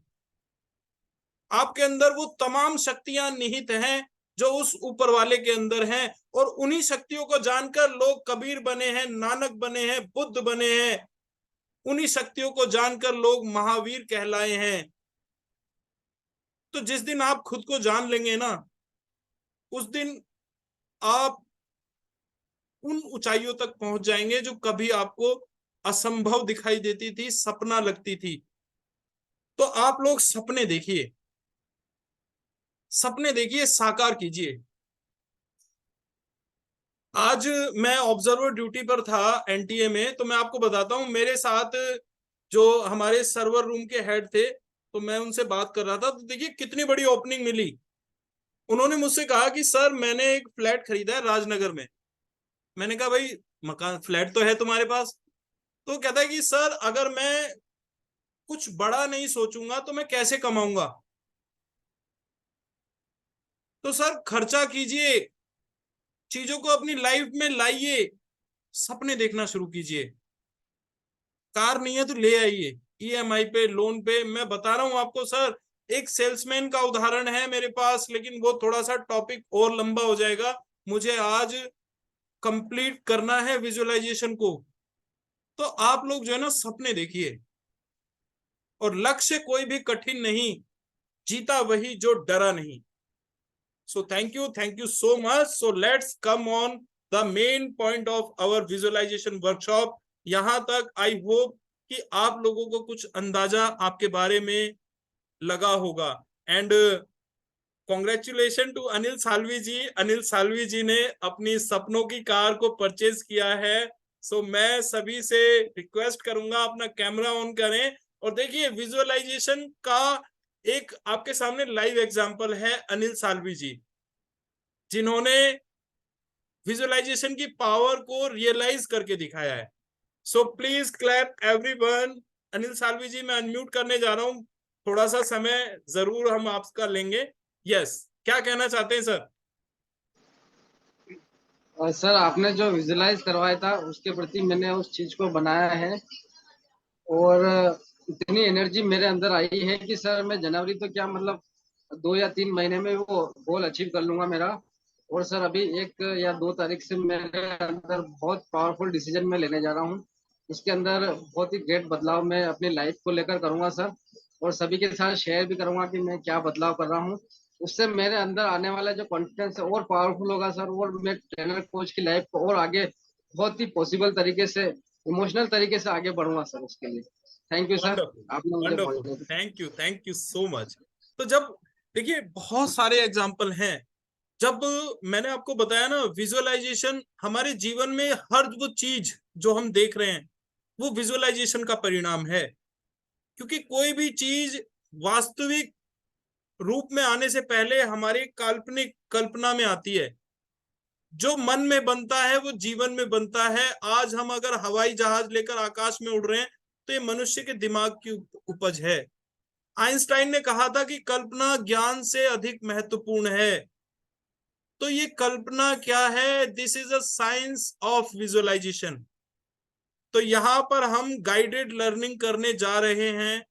आपके अंदर वो तमाम शक्तियां निहित हैं जो उस ऊपर वाले के अंदर हैं, और उन्हीं शक्तियों को जानकर लोग कबीर बने हैं, नानक बने हैं, बुद्ध बने हैं। उन्हीं शक्तियों को जानकर लोग महावीर कहलाए हैं। तो जिस दिन आप खुद को जान लेंगे ना, उस दिन आप उन ऊंचाइयों तक पहुंच जाएंगे जो कभी आपको असंभव दिखाई देती थी, सपना लगती थी। तो आप लोग सपने देखिए, सपने देखिए, साकार कीजिए। आज मैं ऑब्जर्वर ड्यूटी पर था एनटीए में, तो मैं आपको बताता हूं, मेरे साथ जो हमारे सर्वर रूम के हेड थे, तो मैं उनसे बात कर रहा था, तो देखिए कितनी बड़ी ओपनिंग मिली। उन्होंने मुझसे कहा कि सर मैंने एक फ्लैट खरीदा है राजनगर में। मैंने कहा भाई मकान फ्लैट तो है तुम्हारे पास? तो कहता है कि सर अगर मैं कुछ बड़ा नहीं सोचूंगा तो मैं कैसे कमाऊंगा? तो सर खर्चा कीजिए, चीजों को अपनी लाइफ में लाइए, सपने देखना शुरू कीजिए। कार नहीं है तो ले आइए, ईएमआई पे, लोन पे। मैं बता रहा हूं आपको सर, एक सेल्समैन का उदाहरण है मेरे पास, लेकिन वो थोड़ा सा टॉपिक और लंबा हो जाएगा। मुझे आज कंप्लीट करना है विजुअलाइजेशन को। तो आप लोग जो है ना, सपने देखिए, और लक्ष्य कोई भी कठिन नहीं, जीता वही जो डरा नहीं। So thank you so much. So let's come on the main point of our visualization workshop. यहां तक आई होप कि आप लोगों को कुछ अंदाजा आपके बारे में लगा होगा। And congratulation to Anil Salvi ji. Anil Salvi ji ने अपनी सपनों की कार को परचेज किया है। सो मैं सभी से रिक्वेस्ट करूंगा अपना कैमरा ऑन करें और देखिए विजुअलाइजेशन का एक आपके सामने लाइव एग्जांपल है अनिल साल्वी जी, जिन्होंने विजुअलाइजेशन की पावर को रियलाइज करके दिखाया है। So please clap everyone. Anil Salvi ji मैं अनम्यूट करने जा रहा हूं, थोड़ा सा समय जरूर हम आपका लेंगे। यस, क्या कहना चाहते हैं सर? सर आपने जो विजुलाइज करवाया था उसके प्रति मैंने उस चीज को बनाया है, और इतनी एनर्जी मेरे अंदर आई है कि सर मैं जनवरी तो क्या मतलब 2 या 3 महीने में वो गोल अचीव कर लूंगा मेरा। और सर अभी 1 या 2 तारीख से मेरे अंदर बहुत पावरफुल डिसीजन मैं लेने जा रहा हूँ। इसके अंदर बहुत ही ग्रेट बदलाव मैं अपनी लाइफ को लेकर करूंगा सर, और सभी के साथ शेयर भी करूंगा कि मैं क्या बदलाव कर रहा हूँ। उससे मेरे अंदर आने वाला जो कॉन्फिडेंस है और पावरफुल होगा सर, और मैं ट्रेनर कोच की लाइफ को और आगे बहुत ही पॉसिबल तरीके से, इमोशनल तरीके से आगे बढ़ूंगा सर उसके लिए। थैंक यू सर, वंडरफुल, आपने मुझे वंडरफुल, बोलने दिया। Thank you so much. तो जब देखिए बहुत सारे एग्जाम्पल हैं, जब मैंने आपको बताया ना विजुअलाइजेशन हमारे जीवन में हर वो चीज जो हम देख रहे हैं वो विजुअलाइजेशन का परिणाम है। क्योंकि कोई भी चीज वास्तविक रूप में आने से पहले हमारी काल्पनिक कल्पना में आती है। जो मन में बनता है वो जीवन में बनता है। आज हम अगर हवाई जहाज लेकर आकाश में उड़ रहे हैं तो ये मनुष्य के दिमाग की उपज है। आइंस्टाइन ने कहा था कि कल्पना ज्ञान से अधिक महत्वपूर्ण है। तो ये कल्पना क्या है? This is a science of visualisation. तो यहां पर हम गाइडेड लर्निंग करने जा रहे हैं,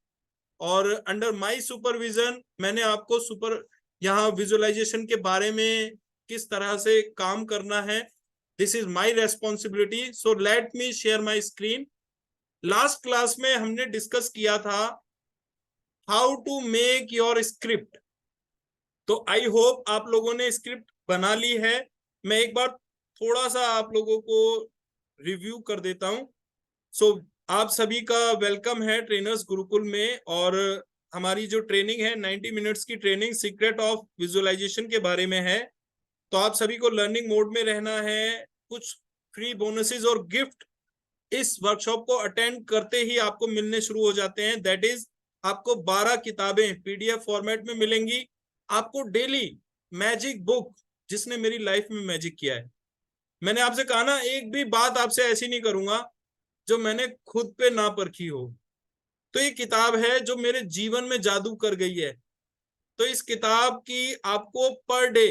और अंडर माय सुपरविजन मैंने आपको यहाँ विजुअलाइजेशन के बारे में किस तरह से काम करना है, this is my responsibility. So let me share my screen. Last class में हमने डिस्कस किया था how to make your script. तो आई होप आप लोगों ने स्क्रिप्ट बना ली है। मैं एक बार थोड़ा सा आप लोगों को रिव्यू कर देता हूं। सो आप सभी का वेलकम है ट्रेनर्स गुरुकुल में, और हमारी जो ट्रेनिंग है 90 मिनट्स की ट्रेनिंग सीक्रेट ऑफ विजुअलाइजेशन के बारे में है। तो आप सभी को लर्निंग मोड में रहना है। कुछ फ्री बोनसेस और गिफ्ट इस वर्कशॉप को अटेंड करते ही आपको मिलने शुरू हो जाते हैं। दैट इज आपको 12 किताबें पीडीएफ फॉर्मेट में मिलेंगी। आपको डेली मैजिक बुक, जिसने मेरी लाइफ में मैजिक किया है। मैंने आपसे कहा ना, एक भी बात आपसे ऐसी नहीं करूंगा जो मैंने खुद पे ना परखी हो। तो ये किताब है जो मेरे जीवन में जादू कर गई है। तो इस किताब की आपको per day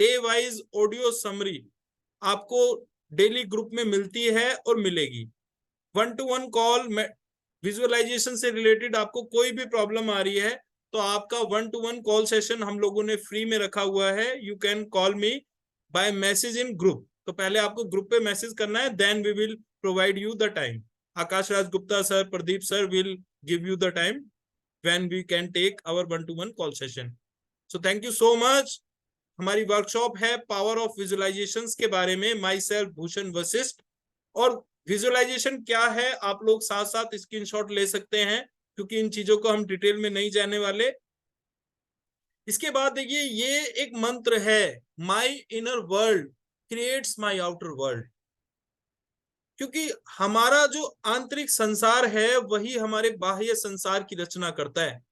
day wise audio summary आपको डेली ग्रुप में मिलती है और मिलेगी। 1-to-1 कॉल विजुअलाइजेशन से रिलेटेड आपको कोई भी प्रॉब्लम आ रही है तो आपका 1-to-1 कॉल सेशन हम लोगों ने फ्री में रखा हुआ है। You can call me by message in group. तो पहले आपको ग्रुप पे मैसेज करना है, then we will provide you the time. Akash Raj Gupta sir, Pradeep sir will give you the time when we can take our 1-to-1 call session. So thank you so much. हमारी वर्कशॉप है पावर ऑफ विजुअलाइजेशंस के बारे में, माई सेल्फ भूषण वशिष्ठ। और विजुअलाइजेशन क्या है आप लोग साथ साथ स्क्रीनशॉट ले सकते हैं, क्योंकि इन चीजों को हम डिटेल में नहीं जाने वाले। इसके बाद देखिए ये एक मंत्र है, my inner world creates my outer world. क्योंकि हमारा जो आंतरिक संसार है वही हमारे बाह्य संसार की रचना करता है।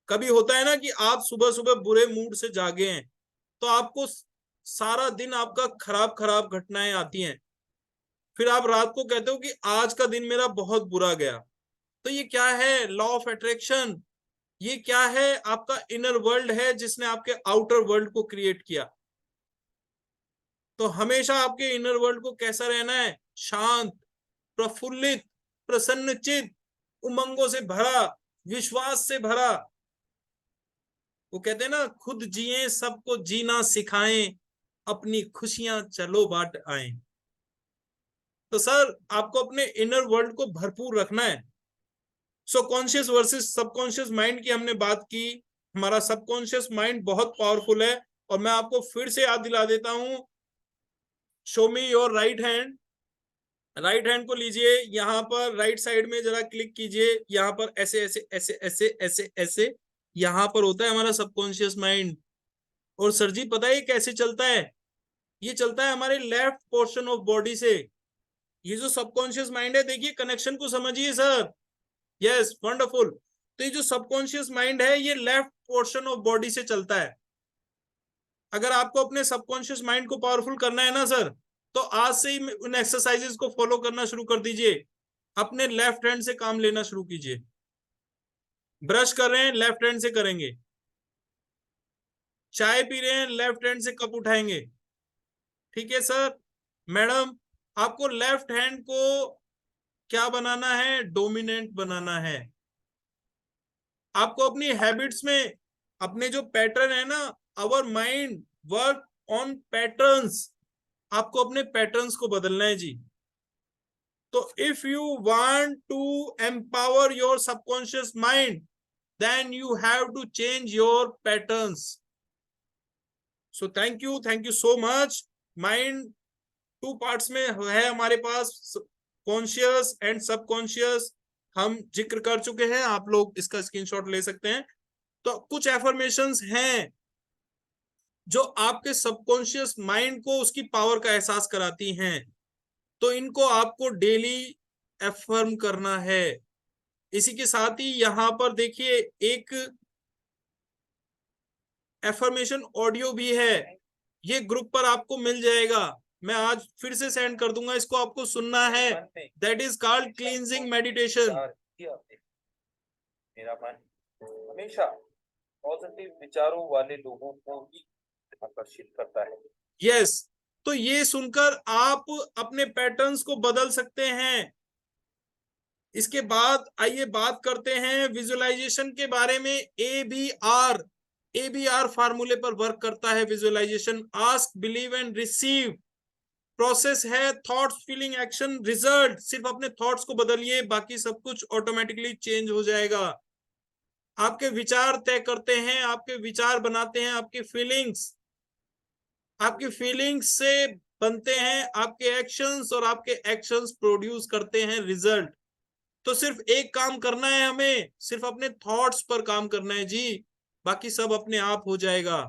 कभी होता है ना कि आप सुबह सुबह बुरे मूड से जागे हैं तो आपको सारा दिन आपका खराब खराब घटनाएं आती हैं, फिर आप रात को कहते हो कि आज का दिन मेरा बहुत बुरा गया। तो ये क्या है? Law of attraction. ये क्या है? आपका इनर वर्ल्ड है जिसने आपके आउटर वर्ल्ड को क्रिएट किया। तो हमेशा आपके इनर वर्ल्ड को कैसा रहना है? शांत, प्रफुल्लित, प्रसन्नचित, उमंगों से भरा, विश्वास से भरा। वो कहते हैं ना, खुद जिए सबको जीना सिखाएं, अपनी खुशियां चलो बांट आए। तो सर आपको अपने इनर वर्ल्ड को भरपूर रखना है। So conscious versus subconscious mind की हमने बात की। हमारा सबकॉन्शियस माइंड बहुत पावरफुल है, और मैं आपको फिर से याद दिला देता हूं। Show me your right hand. Right hand को लीजिए, यहाँ पर राइट साइड में जरा क्लिक कीजिए, यहाँ पर ऐसे ऐसे ऐसे ऐसे ऐसे ऐसे यहाँ पर होता है हमारा सबकॉन्शियस माइंड। और सर जी पता है कैसे चलता है? ये चलता है हमारे लेफ्ट पोर्शन ऑफ बॉडी से। ये जो सबकॉन्शियस माइंड है, देखिए कनेक्शन को समझिए सर। Yes, wonderful. तो ये जो सबकॉन्शियस माइंड है ये लेफ्ट पोर्शन ऑफ बॉडी से चलता है। अगर आपको अपने सबकॉन्शियस माइंड को पावरफुल करना है ना सर, तो आज से ही उन एक्सरसाइजेस को फॉलो करना शुरू कर दीजिए। अपने लेफ्ट हैंड से काम लेना शुरू कीजिए। ब्रश कर रहे हैं, लेफ्ट हैंड से करेंगे। चाय पी रहे हैं, लेफ्ट हैंड से कप उठाएंगे। ठीक है सर। मैडम, आपको लेफ्ट हैंड को क्या बनाना है? डोमिनेंट बनाना है। आपको अपनी हैबिट्स में, अपने जो पैटर्न है ना, our mind work on patterns, आपको अपने पैटर्न्स को बदलना है जी। तो if you want to empower your subconscious mind, then you have to change your patterns. So thank you so much. Mind two parts में है हमारे पास, कॉन्शियस एंड सबकॉन्शियस। हम जिक्र कर चुके हैं, आप लोग इसका स्क्रीनशॉट ले सकते हैं। तो कुछ एफर्मेशंस हैं जो आपके सबकॉन्शियस माइंड को उसकी पावर का एहसास कराती हैं। तो इनको आपको डेली एफर्म करना है। इसी के साथ ही यहां पर देखिए एक एफर्मेशन ऑडियो भी है, ये ग्रुप पर आपको मिल जाएगा। मैं आज फिर से सेंड कर दूंगा, इसको आपको सुनना है। That is called cleansing meditation. मेरा मन हमेशा पॉजिटिव विचारों वाले लोगों को ही आकर्षित करता है। यस, तो ये सुनकर आप अपने पैटर्न्स को बदल सकते हैं। इसके बाद आइए बात करते हैं विजुअलाइजेशन के बारे में। ABR फार्मूले पर वर्क करता है visualisation. Ask, believe and receive. Process है थॉट्स, फीलिंग, एक्शन, रिजल्ट। सिर्फ अपने थॉट्स को बदलिए, बाकी सब कुछ ऑटोमेटिकली चेंज हो जाएगा। आपके विचार तय करते हैं, आपके विचार बनाते हैं आपकी फीलिंग्स। आपकी फीलिंग्स से बनते हैं आपके एक्शंस, और आपके एक्शंस प्रोड्यूस करते हैं रिजल्ट। तो सिर्फ एक काम करना है हमें, सिर्फ अपने थॉट्स पर काम करना है जी, बाकी सब अपने आप हो जाएगा।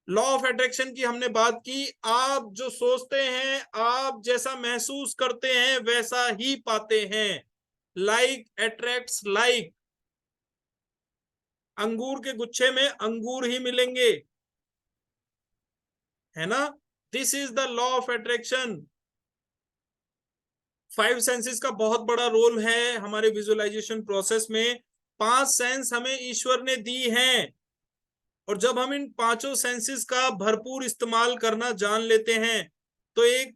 लॉ ऑफ अट्रैक्शन की हमने बात की। आप जो सोचते हैं, आप जैसा महसूस करते हैं वैसा ही पाते हैं। Like attracts like. अंगूर के गुच्छे में अंगूर ही मिलेंगे, है ना? This is the law of attraction. 5 senses का बहुत बड़ा रोल है हमारे विजुअलाइजेशन प्रोसेस में। 5 सेंस हमें ईश्वर ने दी हैं। और जब हम इन पांचों सेंसेस का भरपूर इस्तेमाल करना जान लेते हैं तो एक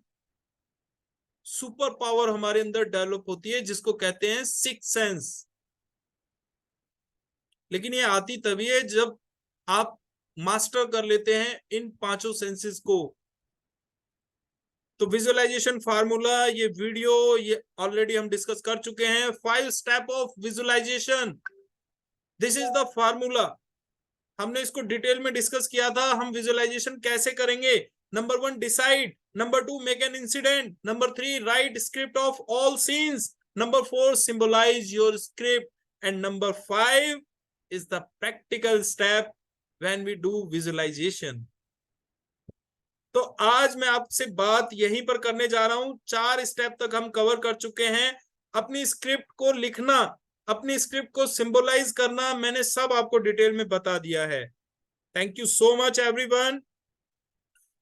सुपर पावर हमारे अंदर डेवलप होती है जिसको कहते हैं सिक्स सेंस। लेकिन ये आती तभी है जब आप मास्टर कर लेते हैं इन पांचों सेंसेस को। तो विजुअलाइजेशन फार्मूला, ये वीडियो ये ऑलरेडी हम डिस्कस कर चुके हैं। 5 step of visualisation, this is the formula. हमने इसको डिटेल में डिस्कस किया था। हम विजुअलाइजेशन कैसे करेंगे? Number 1 decide, number 2 make an incident, number 3 write script of all scenes, number 4 symbolise your script, and number 5 is the practical step when we do visualization। तो आज मैं आपसे बात यहीं पर करने जा रहा हूं। 4 स्टेप तक हम कवर कर चुके हैं। अपनी स्क्रिप्ट को लिखना, अपनी स्क्रिप्ट को सिंबलाइज करना, मैंने सब आपको डिटेल में बता दिया है। Thank you so much everyone.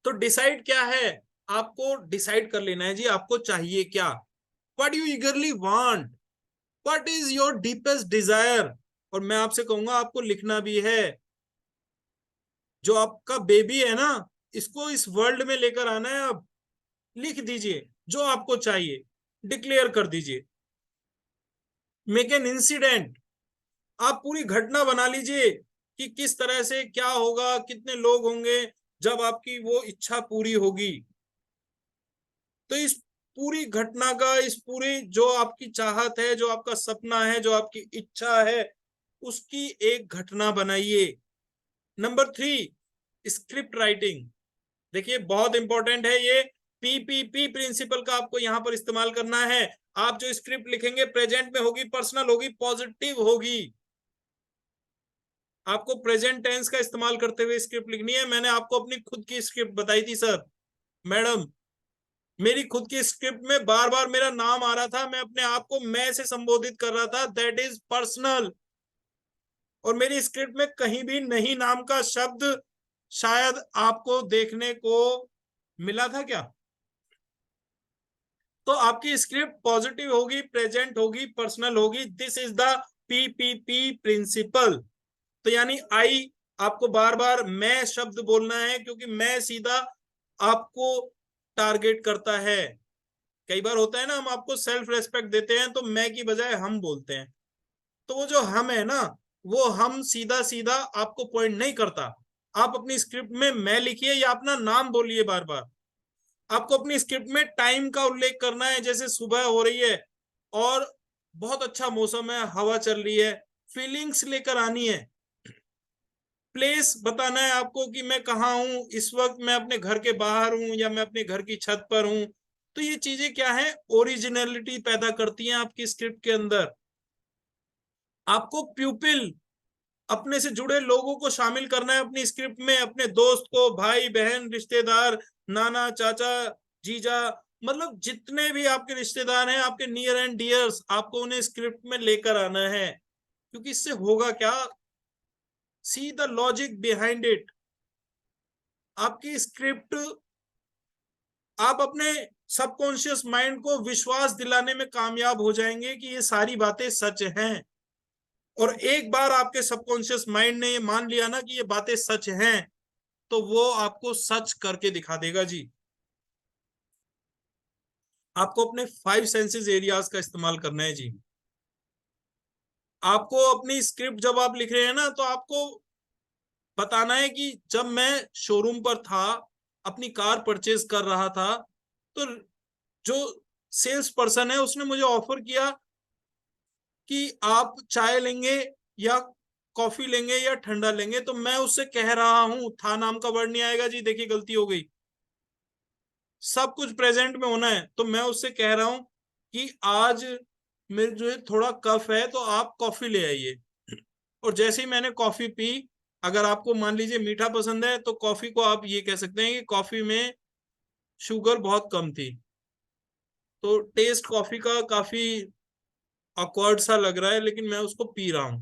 तो डिसाइड क्या है? आपको डिसाइड कर लेना है जी, आपको चाहिए क्या। What you eagerly want, what is your deepest desire. और मैं आपसे कहूंगा आपको लिखना भी है। जो आपका बेबी है ना, इसको इस वर्ल्ड में लेकर आना है। अब लिख दीजिए जो आपको चाहिए, डिक्लेयर कर दीजिए। मेक एन इंसिडेंट, आप पूरी घटना बना लीजिए कि किस तरह से क्या होगा, कितने लोग होंगे जब आपकी वो इच्छा पूरी होगी। तो इस पूरी घटना का, इस पूरी जो आपकी चाहत है, जो आपका सपना है, जो आपकी इच्छा है, उसकी एक घटना बनाइए। Number 3 script writing. देखिए बहुत इंपॉर्टेंट है ये। पीपीपी प्रिंसिपल का आपको यहां पर इस्तेमाल करना है। आप जो स्क्रिप्ट लिखेंगे प्रेजेंट में होगी, पर्सनल होगी, पॉजिटिव होगी। आपको प्रेजेंट टेंस का इस्तेमाल करते हुए स्क्रिप्ट लिखनी है। मैंने आपको अपनी खुद की स्क्रिप्ट बताई थी सर, मैडम। मेरी खुद की स्क्रिप्ट में बार बार मेरा नाम आ रहा था, मैं अपने आप को मैं से संबोधित कर रहा था, दैट इज पर्सनल। और मेरी स्क्रिप्ट में कहीं भी नहीं नाम का शब्द शायद आपको देखने को मिला था क्या? तो आपकी स्क्रिप्ट पॉजिटिव होगी, प्रेजेंट होगी, पर्सनल होगी। This is the PPP principle. तो यानी आई, आपको बार बार मैं शब्द बोलना है क्योंकि मैं सीधा आपको टारगेट करता है। कई बार होता है ना, हम आपको सेल्फ रेस्पेक्ट देते हैं तो मैं की बजाय हम बोलते हैं। तो वो जो हम है ना, वो हम सीधा सीधा आपको पॉइंट नहीं करता। आप अपनी स्क्रिप्ट में मैं लिखिए या अपना नाम बोलिए बार बार। आपको अपनी स्क्रिप्ट में टाइम का उल्लेख करना है, जैसे सुबह हो रही है और बहुत अच्छा मौसम है, हवा चल रही है। फीलिंग्स लेकर आनी है। प्लेस बताना है आपको कि मैं कहाँ हूं इस वक्त, मैं अपने घर के बाहर हूं या मैं अपने घर की छत पर हूं। तो ये चीजें क्या है, ओरिजिनलिटी पैदा करती हैं आपकी स्क्रिप्ट के अंदर। आपको प्यूपिल, अपने से जुड़े लोगों को शामिल करना है अपनी स्क्रिप्ट में। अपने दोस्त को, भाई बहन, रिश्तेदार, नाना चाचा, जीजा, मतलब जितने भी आपके रिश्तेदार हैं, आपके नियर एंड डियर्स, आपको उन्हें स्क्रिप्ट में लेकर आना है। क्योंकि इससे होगा क्या, see the logic behind it. आपकी स्क्रिप्ट, आप अपने सबकॉन्शियस माइंड को विश्वास दिलाने में कामयाब हो जाएंगे कि ये सारी बातें सच हैं। और एक बार आपके सबकॉन्शियस माइंड ने ये मान लिया ना कि ये बातें सच हैं, तो वो आपको सच करके दिखा देगा जी। आपको अपने 5 सेंसेस एरियाज का इस्तेमाल करना है जी। आपको अपनी स्क्रिप्ट जब आप लिख रहे हैं ना, तो आपको बताना है कि जब मैं शोरूम पर था, अपनी कार परचेज कर रहा था, तो जो सेल्स पर्सन है उसने मुझे ऑफर किया कि आप चाय लेंगे या कॉफी लेंगे या ठंडा लेंगे। तो मैं उससे कह रहा हूं, था नाम का वर्ड नहीं आएगा जी, देखिए गलती हो गई। सब कुछ प्रेजेंट में होना है। तो मैं उससे कह रहा हूं कि आज मेरे जो है थोड़ा कफ है, तो आप कॉफी ले आइए। और जैसे ही मैंने कॉफी पी, अगर आपको मान लीजिए मीठा पसंद है, तो कॉफी को आप ये कह सकते हैं कि कॉफी में शुगर बहुत कम थी। तो टेस्ट कॉफी का काफी ऑकवर्ड सा लग रहा है, लेकिन मैं उसको पी रहा हूं,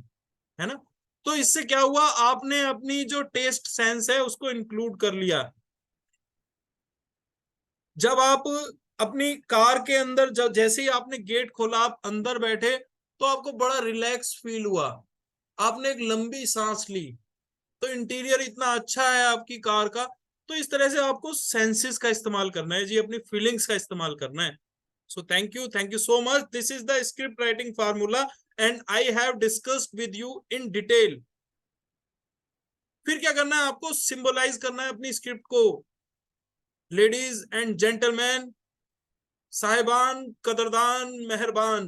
है ना। तो इससे क्या हुआ, आपने अपनी जो टेस्ट सेंस है उसको इंक्लूड कर लिया। जब आप अपनी कार के अंदर, जब जैसे ही आपने गेट खोला, आप अंदर बैठे, तो आपको बड़ा रिलैक्स फील हुआ। आपने एक लंबी सांस ली। तो इंटीरियर इतना अच्छा है आपकी कार का। तो इस तरह से आपको सेंसेस का इस्तेमाल करना है जी, अपनी फीलिंग्स का इस्तेमाल करना है। So thank you so much. This is the script writing formula and I have discussed with you in detail. फिर क्या करना है, आपको सिंबलाइज करना है अपनी स्क्रिप्ट को। लेडीज एंड जेंटलमैन, साहिबान, कदरदान, मेहरबान,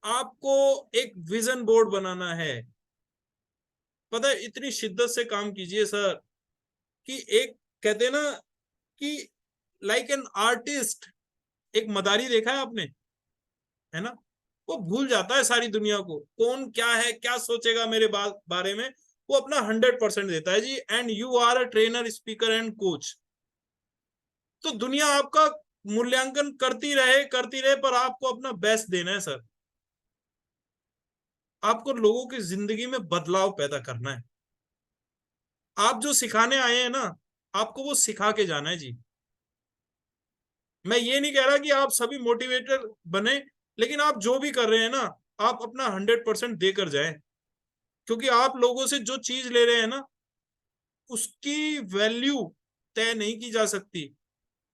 आपको एक विजन बोर्ड बनाना है। पता है, इतनी शिद्दत से काम कीजिए सर कि एक कहते हैं ना कि लाइक एन आर्टिस्ट, एक मदारी देखा है आपने, है ना, वो भूल जाता है सारी दुनिया को, कौन क्या है, क्या सोचेगा मेरे बारे में, वो अपना 100% देता है जी। And you are a trainer, speaker and coach. तो दुनिया आपका मूल्यांकन करती रहे, पर आपको अपना बेस्ट देना है सर। आपको लोगों की जिंदगी में बदलाव पैदा करना है। आप जो सिखाने आए हैं ना, आपको वो सिखा के जाना है जी। मैं ये नहीं कह रहा कि आप सभी मोटिवेटर बने, लेकिन आप जो भी कर रहे हैं ना, आप अपना 100% देकर जाएं, क्योंकि आप लोगों से जो चीज ले रहे हैं ना, उसकी वैल्यू तय नहीं की जा सकती।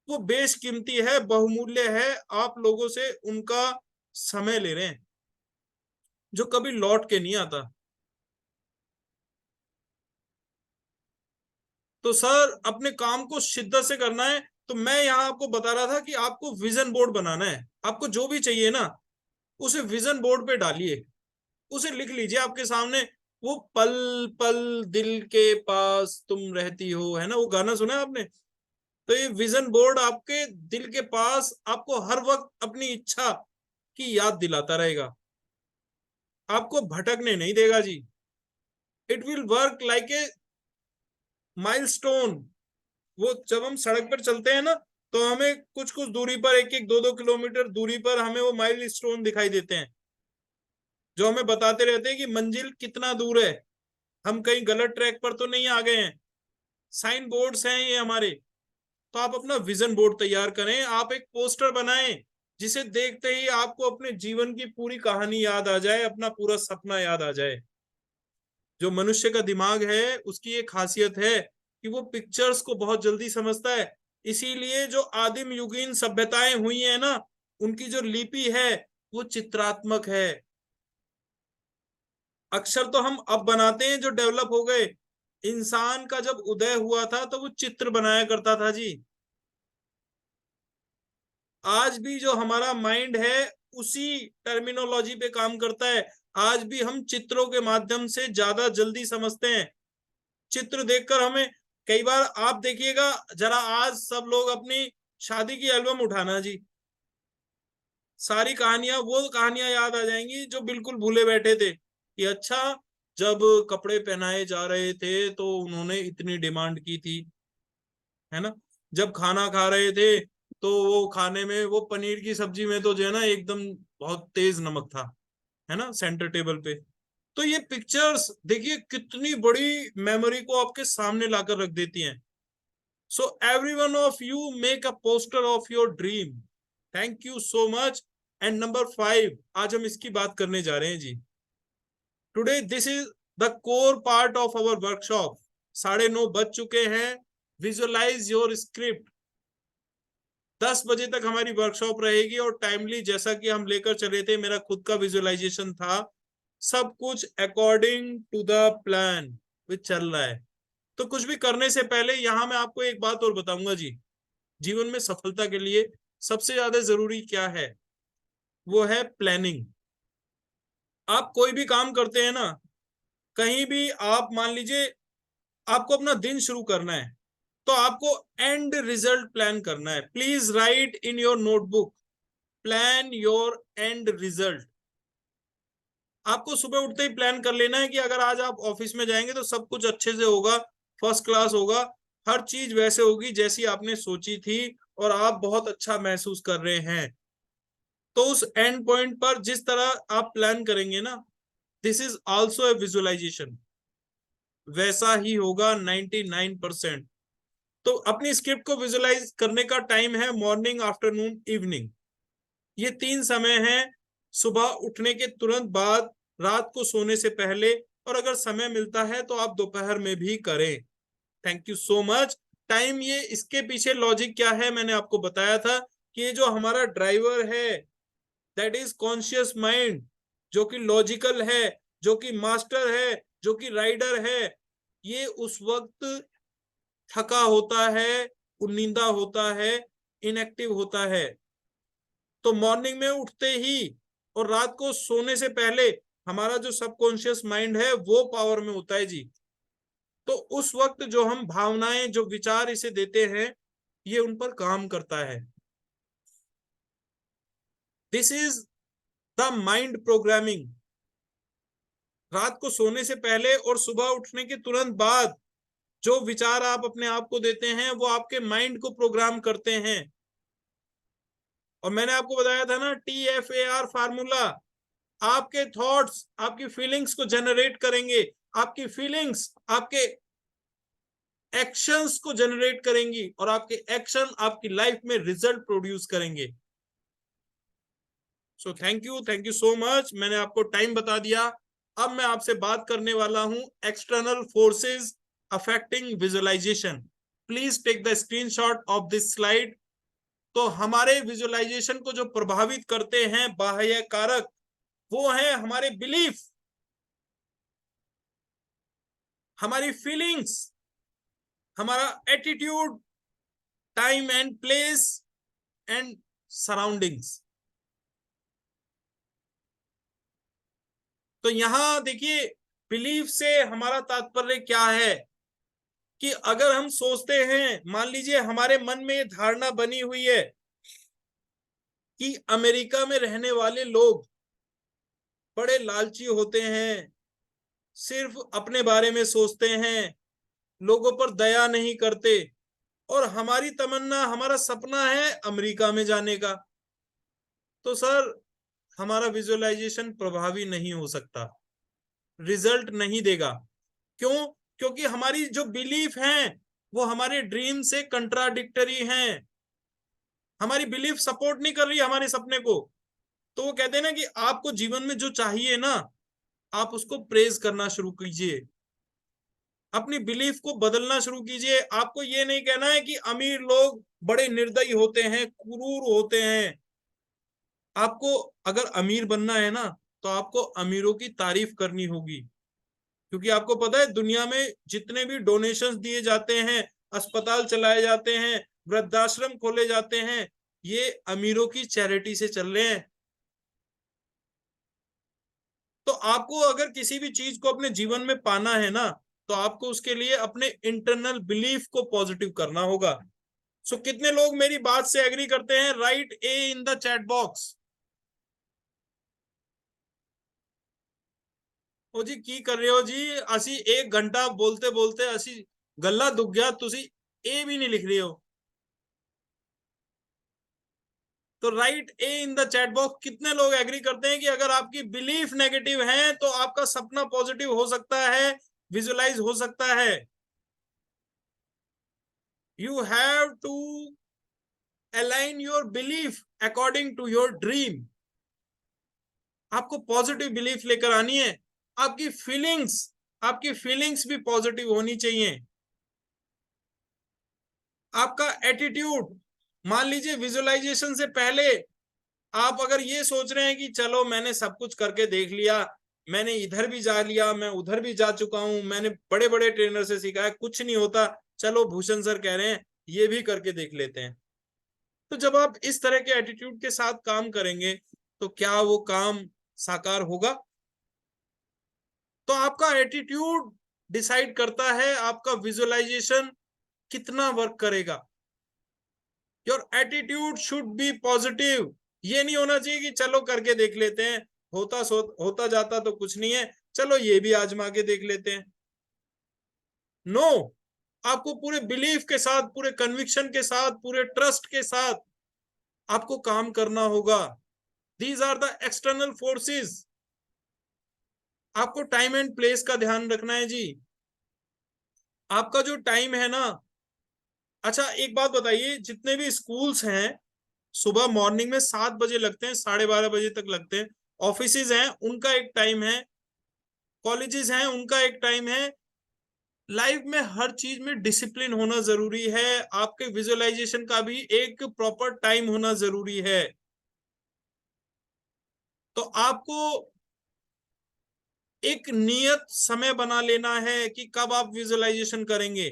वो बेशकीमती है, बहुमूल्य है। आप लोगों से उनका समय ले रहे हैं जो कभी लौट के नहीं आता। तो सर अपने काम को शिद्दत से करना है। तो मैं यहाँ आपको बता रहा था कि आपको विजन बोर्ड बनाना है। आपको जो भी चाहिए ना, उसे विजन बोर्ड पे डालिए, उसे लिख लीजिए आपके सामने। वो पल पल दिल के पास तुम रहती हो, है ना, वो गाना सुना है आपने? तो ये विजन बोर्ड आपके दिल के पास आपको हर वक्त अपनी इच्छा की याद दिलाता रहेगा, आपको भटकने नहीं देगा जी। It will work like a milestone. वो जब हम सड़क पर चलते हैं ना, तो हमें कुछ कुछ दूरी पर, एक एक दो दो किलोमीटर दूरी पर हमें वो माइलस्टोन दिखाई देते हैं, जो हमें बताते रहते हैं कि मंजिल कितना दूर है, हम कहीं गलत ट्रैक पर तो नहीं आ गए हैं। साइन बोर्ड्स हैं ये हमारे। तो आप अपना विजन बोर्ड तैयार करें, आप एक पोस्टर बनाएं, जिसे देखते ही आपको अपने जीवन की पूरी कहानी याद आ जाए, अपना पूरा सपना याद आ जाए। जो मनुष्य का दिमाग है, उसकी एक खासियत है कि वो पिक्चर्स को बहुत जल्दी समझता है। इसीलिए जो आदिम युगीन सभ्यताएं हुई है ना, उनकी जो लिपि है वो चित्रात्मक है। अक्षर तो हम अब बनाते हैं जो डेवलप हो गए। इंसान का जब उदय हुआ था तो वो चित्र बनाया करता था जी। आज भी जो हमारा माइंड है उसी टर्मिनोलॉजी पे काम करता है। आज भी हम चित्रों के माध्यम से ज्यादा जल्दी समझते हैं। चित्र देखकर हमें, कई बार आप देखिएगा जरा, आज सब लोग अपनी शादी की एल्बम उठाना जी, सारी कहानियां, वो कहानियां याद आ जाएंगी जो बिल्कुल भूले बैठे थे कि अच्छा, जब कपड़े पहनाए जा रहे थे तो उन्होंने इतनी डिमांड की थी, है ना। जब खाना खा रहे थे तो वो खाने में, वो पनीर की सब्जी में तो जो है ना एकदम बहुत तेज नमक था, है ना, सेंटर टेबल पे। तो ये पिक्चर्स देखिए कितनी बड़ी मेमोरी को आपके सामने लाकर रख देती हैं। So every one of you make a poster of your dream. Thank you so much. And number 5, आज हम इसकी बात करने जा रहे हैं जी। Today this is the core part of our workshop. 9:30 बज चुके हैं। Visualise your script. 10 बजे तक हमारी वर्कशॉप रहेगी और टाइमली, जैसा कि हम लेकर चले थे, मेरा खुद का विजुअलाइजेशन था, सब कुछ according to the plan which चल रहा है। तो कुछ भी करने से पहले यहां मैं आपको एक बात और बताऊंगा जी। जीवन में सफलता के लिए सबसे ज्यादा जरूरी क्या है? वो है प्लानिंग। आप कोई भी काम करते हैं ना, कहीं भी आप मान लीजिए आपको अपना दिन शुरू करना है, तो आपको एंड रिजल्ट प्लान करना है। Please write in your notebook, plan your and result. आपको सुबह उठते ही प्लान कर लेना है कि अगर आज आप ऑफिस में जाएंगे तो सब कुछ अच्छे से होगा, फर्स्ट क्लास होगा, हर चीज वैसे होगी जैसी आपने सोची थी, और आप बहुत अच्छा महसूस कर रहे हैं। तो उस एंड पॉइंट पर जिस तरह आप प्लान करेंगे ना, this is also a visualization, वैसा ही होगा 99%। तो अपनी स्क्रिप्ट को विजुअलाइज करने का टाइम है मॉर्निंग, आफ्टरनून, इवनिंग। ये 3 समय हैं। सुबह उठने के तुरंत बाद, रात को सोने से पहले, और अगर समय मिलता है तो आप दोपहर में भी करें। Thank you so much. Time, ये इसके पीछे लॉजिक क्या है मैंने आपको बताया था कि ये जो हमारा ड्राइवर है दैट इज कॉन्शियस माइंड, जो कि लॉजिकल है, जो कि मास्टर है, जो कि राइडर है, ये उस वक्त थका होता है, उन्नींदा होता है, इनएक्टिव होता है। तो मॉर्निंग में उठते ही और रात को सोने से पहले हमारा जो सबकॉन्शियस माइंड है वो पावर में होता है जी। तो उस वक्त जो हम भावनाएं, जो विचार इसे देते हैं, ये उन पर काम करता है। This is the mind programming. रात को सोने से पहले और सुबह उठने के तुरंत बाद जो विचार आप अपने आप को देते हैं वो आपके माइंड को प्रोग्राम करते हैं। और मैंने आपको बताया था ना, TFAR फार्मूला, आपके थॉट्स आपकी फीलिंग्स को जनरेट करेंगे, आपकी फीलिंग्स आपके एक्शंस को जनरेट करेंगी और आपके एक्शन आपकी लाइफ में रिजल्ट प्रोड्यूस करेंगे। सो थैंक यू सो मच। मैंने आपको टाइम बता दिया। अब मैं आपसे बात करने वाला हूं external forces affecting visualization. Please take the screenshot of this slide. तो हमारे विजुअलाइजेशन को जो प्रभावित करते हैं बाह्य कारक, वो है हमारे बिलीफ, हमारी फीलिंग्स, हमारा attitude, time and place and surroundings. तो यहां देखिए, बिलीफ से हमारा तात्पर्य क्या है कि अगर हम सोचते हैं, मान लीजिए हमारे मन में ये धारणा बनी हुई है कि अमेरिका में रहने वाले लोग बड़े लालची होते हैं, सिर्फ अपने बारे में सोचते हैं, लोगों पर दया नहीं करते, और हमारी तमन्ना, हमारा सपना है अमेरिका में जाने का, तो सर हमारा विजुअलाइजेशन प्रभावी नहीं हो सकता, रिजल्ट नहीं देगा। क्यों? क्योंकि हमारी जो बिलीफ हैं वो हमारे ड्रीम से कंट्राडिक्टरी हैं। हमारी बिलीफ सपोर्ट नहीं कर रही हमारे सपने को। तो वो कहते हैं ना कि आपको जीवन में जो चाहिए ना, आप उसको प्रेज करना शुरू कीजिए, अपनी बिलीफ को बदलना शुरू कीजिए। आपको ये नहीं कहना है कि अमीर लोग बड़े निर्दयी होते हैं, क्रूर होते हैं। आपको अगर अमीर बनना है ना, तो आपको अमीरों की तारीफ करनी होगी, क्योंकि आपको पता है दुनिया में जितने भी डोनेशंस दिए जाते हैं, अस्पताल चलाए जाते हैं, वृद्धाश्रम खोले जाते हैं, ये अमीरों की चैरिटी से चल रहे हैं। तो आपको अगर किसी भी चीज को अपने जीवन में पाना है ना, तो आपको उसके लिए अपने इंटरनल बिलीफ को पॉजिटिव करना होगा। सो कितने लोग मेरी बात से एग्री करते हैं? Write A in the chat box. ओ जी की कर रहे हो जी? असी 1 घंटा बोलते बोलते असी गला दुख गया, तुसी ए भी नहीं लिख रहे हो। तो right A in the chat box. कितने लोग एग्री करते हैं कि अगर आपकी बिलीफ नेगेटिव है तो आपका सपना पॉजिटिव हो सकता है, विजुअलाइज हो सकता है। You have to align your belief according to your dream. आपको पॉजिटिव बिलीफ लेकर आनी है। आपकी फीलिंग्स भी पॉजिटिव होनी चाहिए। आपका एटीट्यूड, मान लीजिए विजुअलाइजेशन से पहले आप अगर ये सोच रहे हैं कि चलो मैंने सब कुछ करके देख लिया, मैंने इधर भी जा लिया, मैं उधर भी जा चुका हूं, मैंने बड़े बड़े ट्रेनर से सीखा है, कुछ नहीं होता, चलो भूषण सर कह रहे हैं ये भी करके देख लेते हैं। तो जब आप इस तरह के एटीट्यूड के साथ काम करेंगे तो क्या वो काम साकार होगा? तो आपका एटीट्यूड डिसाइड करता है आपका विजुअलाइजेशन कितना वर्क करेगा। Your attitude should be positive. ये नहीं होना चाहिए कि चलो करके देख लेते हैं, होता जाता तो कुछ नहीं है, चलो ये भी आजमा के देख लेते हैं। नो, आपको पूरे बिलीफ के साथ, पूरे कन्विक्शन के साथ, पूरे ट्रस्ट के साथ आपको काम करना होगा। These are the external forces. आपको टाइम एंड प्लेस का ध्यान रखना है जी। आपका जो टाइम है ना, अच्छा एक बात बताइए, जितने भी स्कूल्स हैं सुबह मॉर्निंग में 7 बजे लगते हैं, 12:30 बजे तक लगते हैं। ऑफिसेज हैं, उनका एक टाइम है। कॉलेजेस हैं उनका एक टाइम है। लाइफ में हर चीज में डिसिप्लिन होना जरूरी है, आपके विजुअलाइजेशन का भी एक प्रॉपर टाइम होना जरूरी है। तो आपको एक नियत समय बना लेना है कि कब आप विजुअलाइजेशन करेंगे,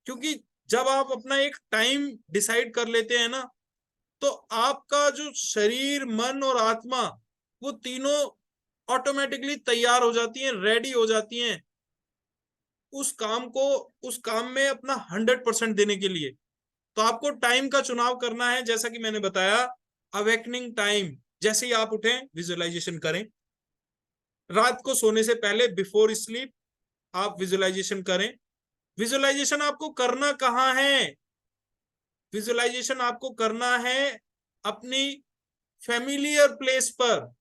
क्योंकि जब आप अपना एक टाइम डिसाइड कर लेते हैं ना, तो आपका जो शरीर, मन और आत्मा, वो तीनों ऑटोमेटिकली तैयार हो जाती हैं, रेडी हो जाती हैं उस काम में अपना 100% देने के लिए। तो आपको टाइम का चुनाव करना है, जैसा कि मैंने बताया, अवेकनिंग टाइम। जैसे ही आप उठें विजुअलाइजेशन करें, रात को सोने से पहले बिफोर स्लीप आप विजुअलाइजेशन करें। विजुअलाइजेशन आपको करना कहाँ है? विजुअलाइजेशन आपको करना है अपनी फैमिलियर प्लेस पर,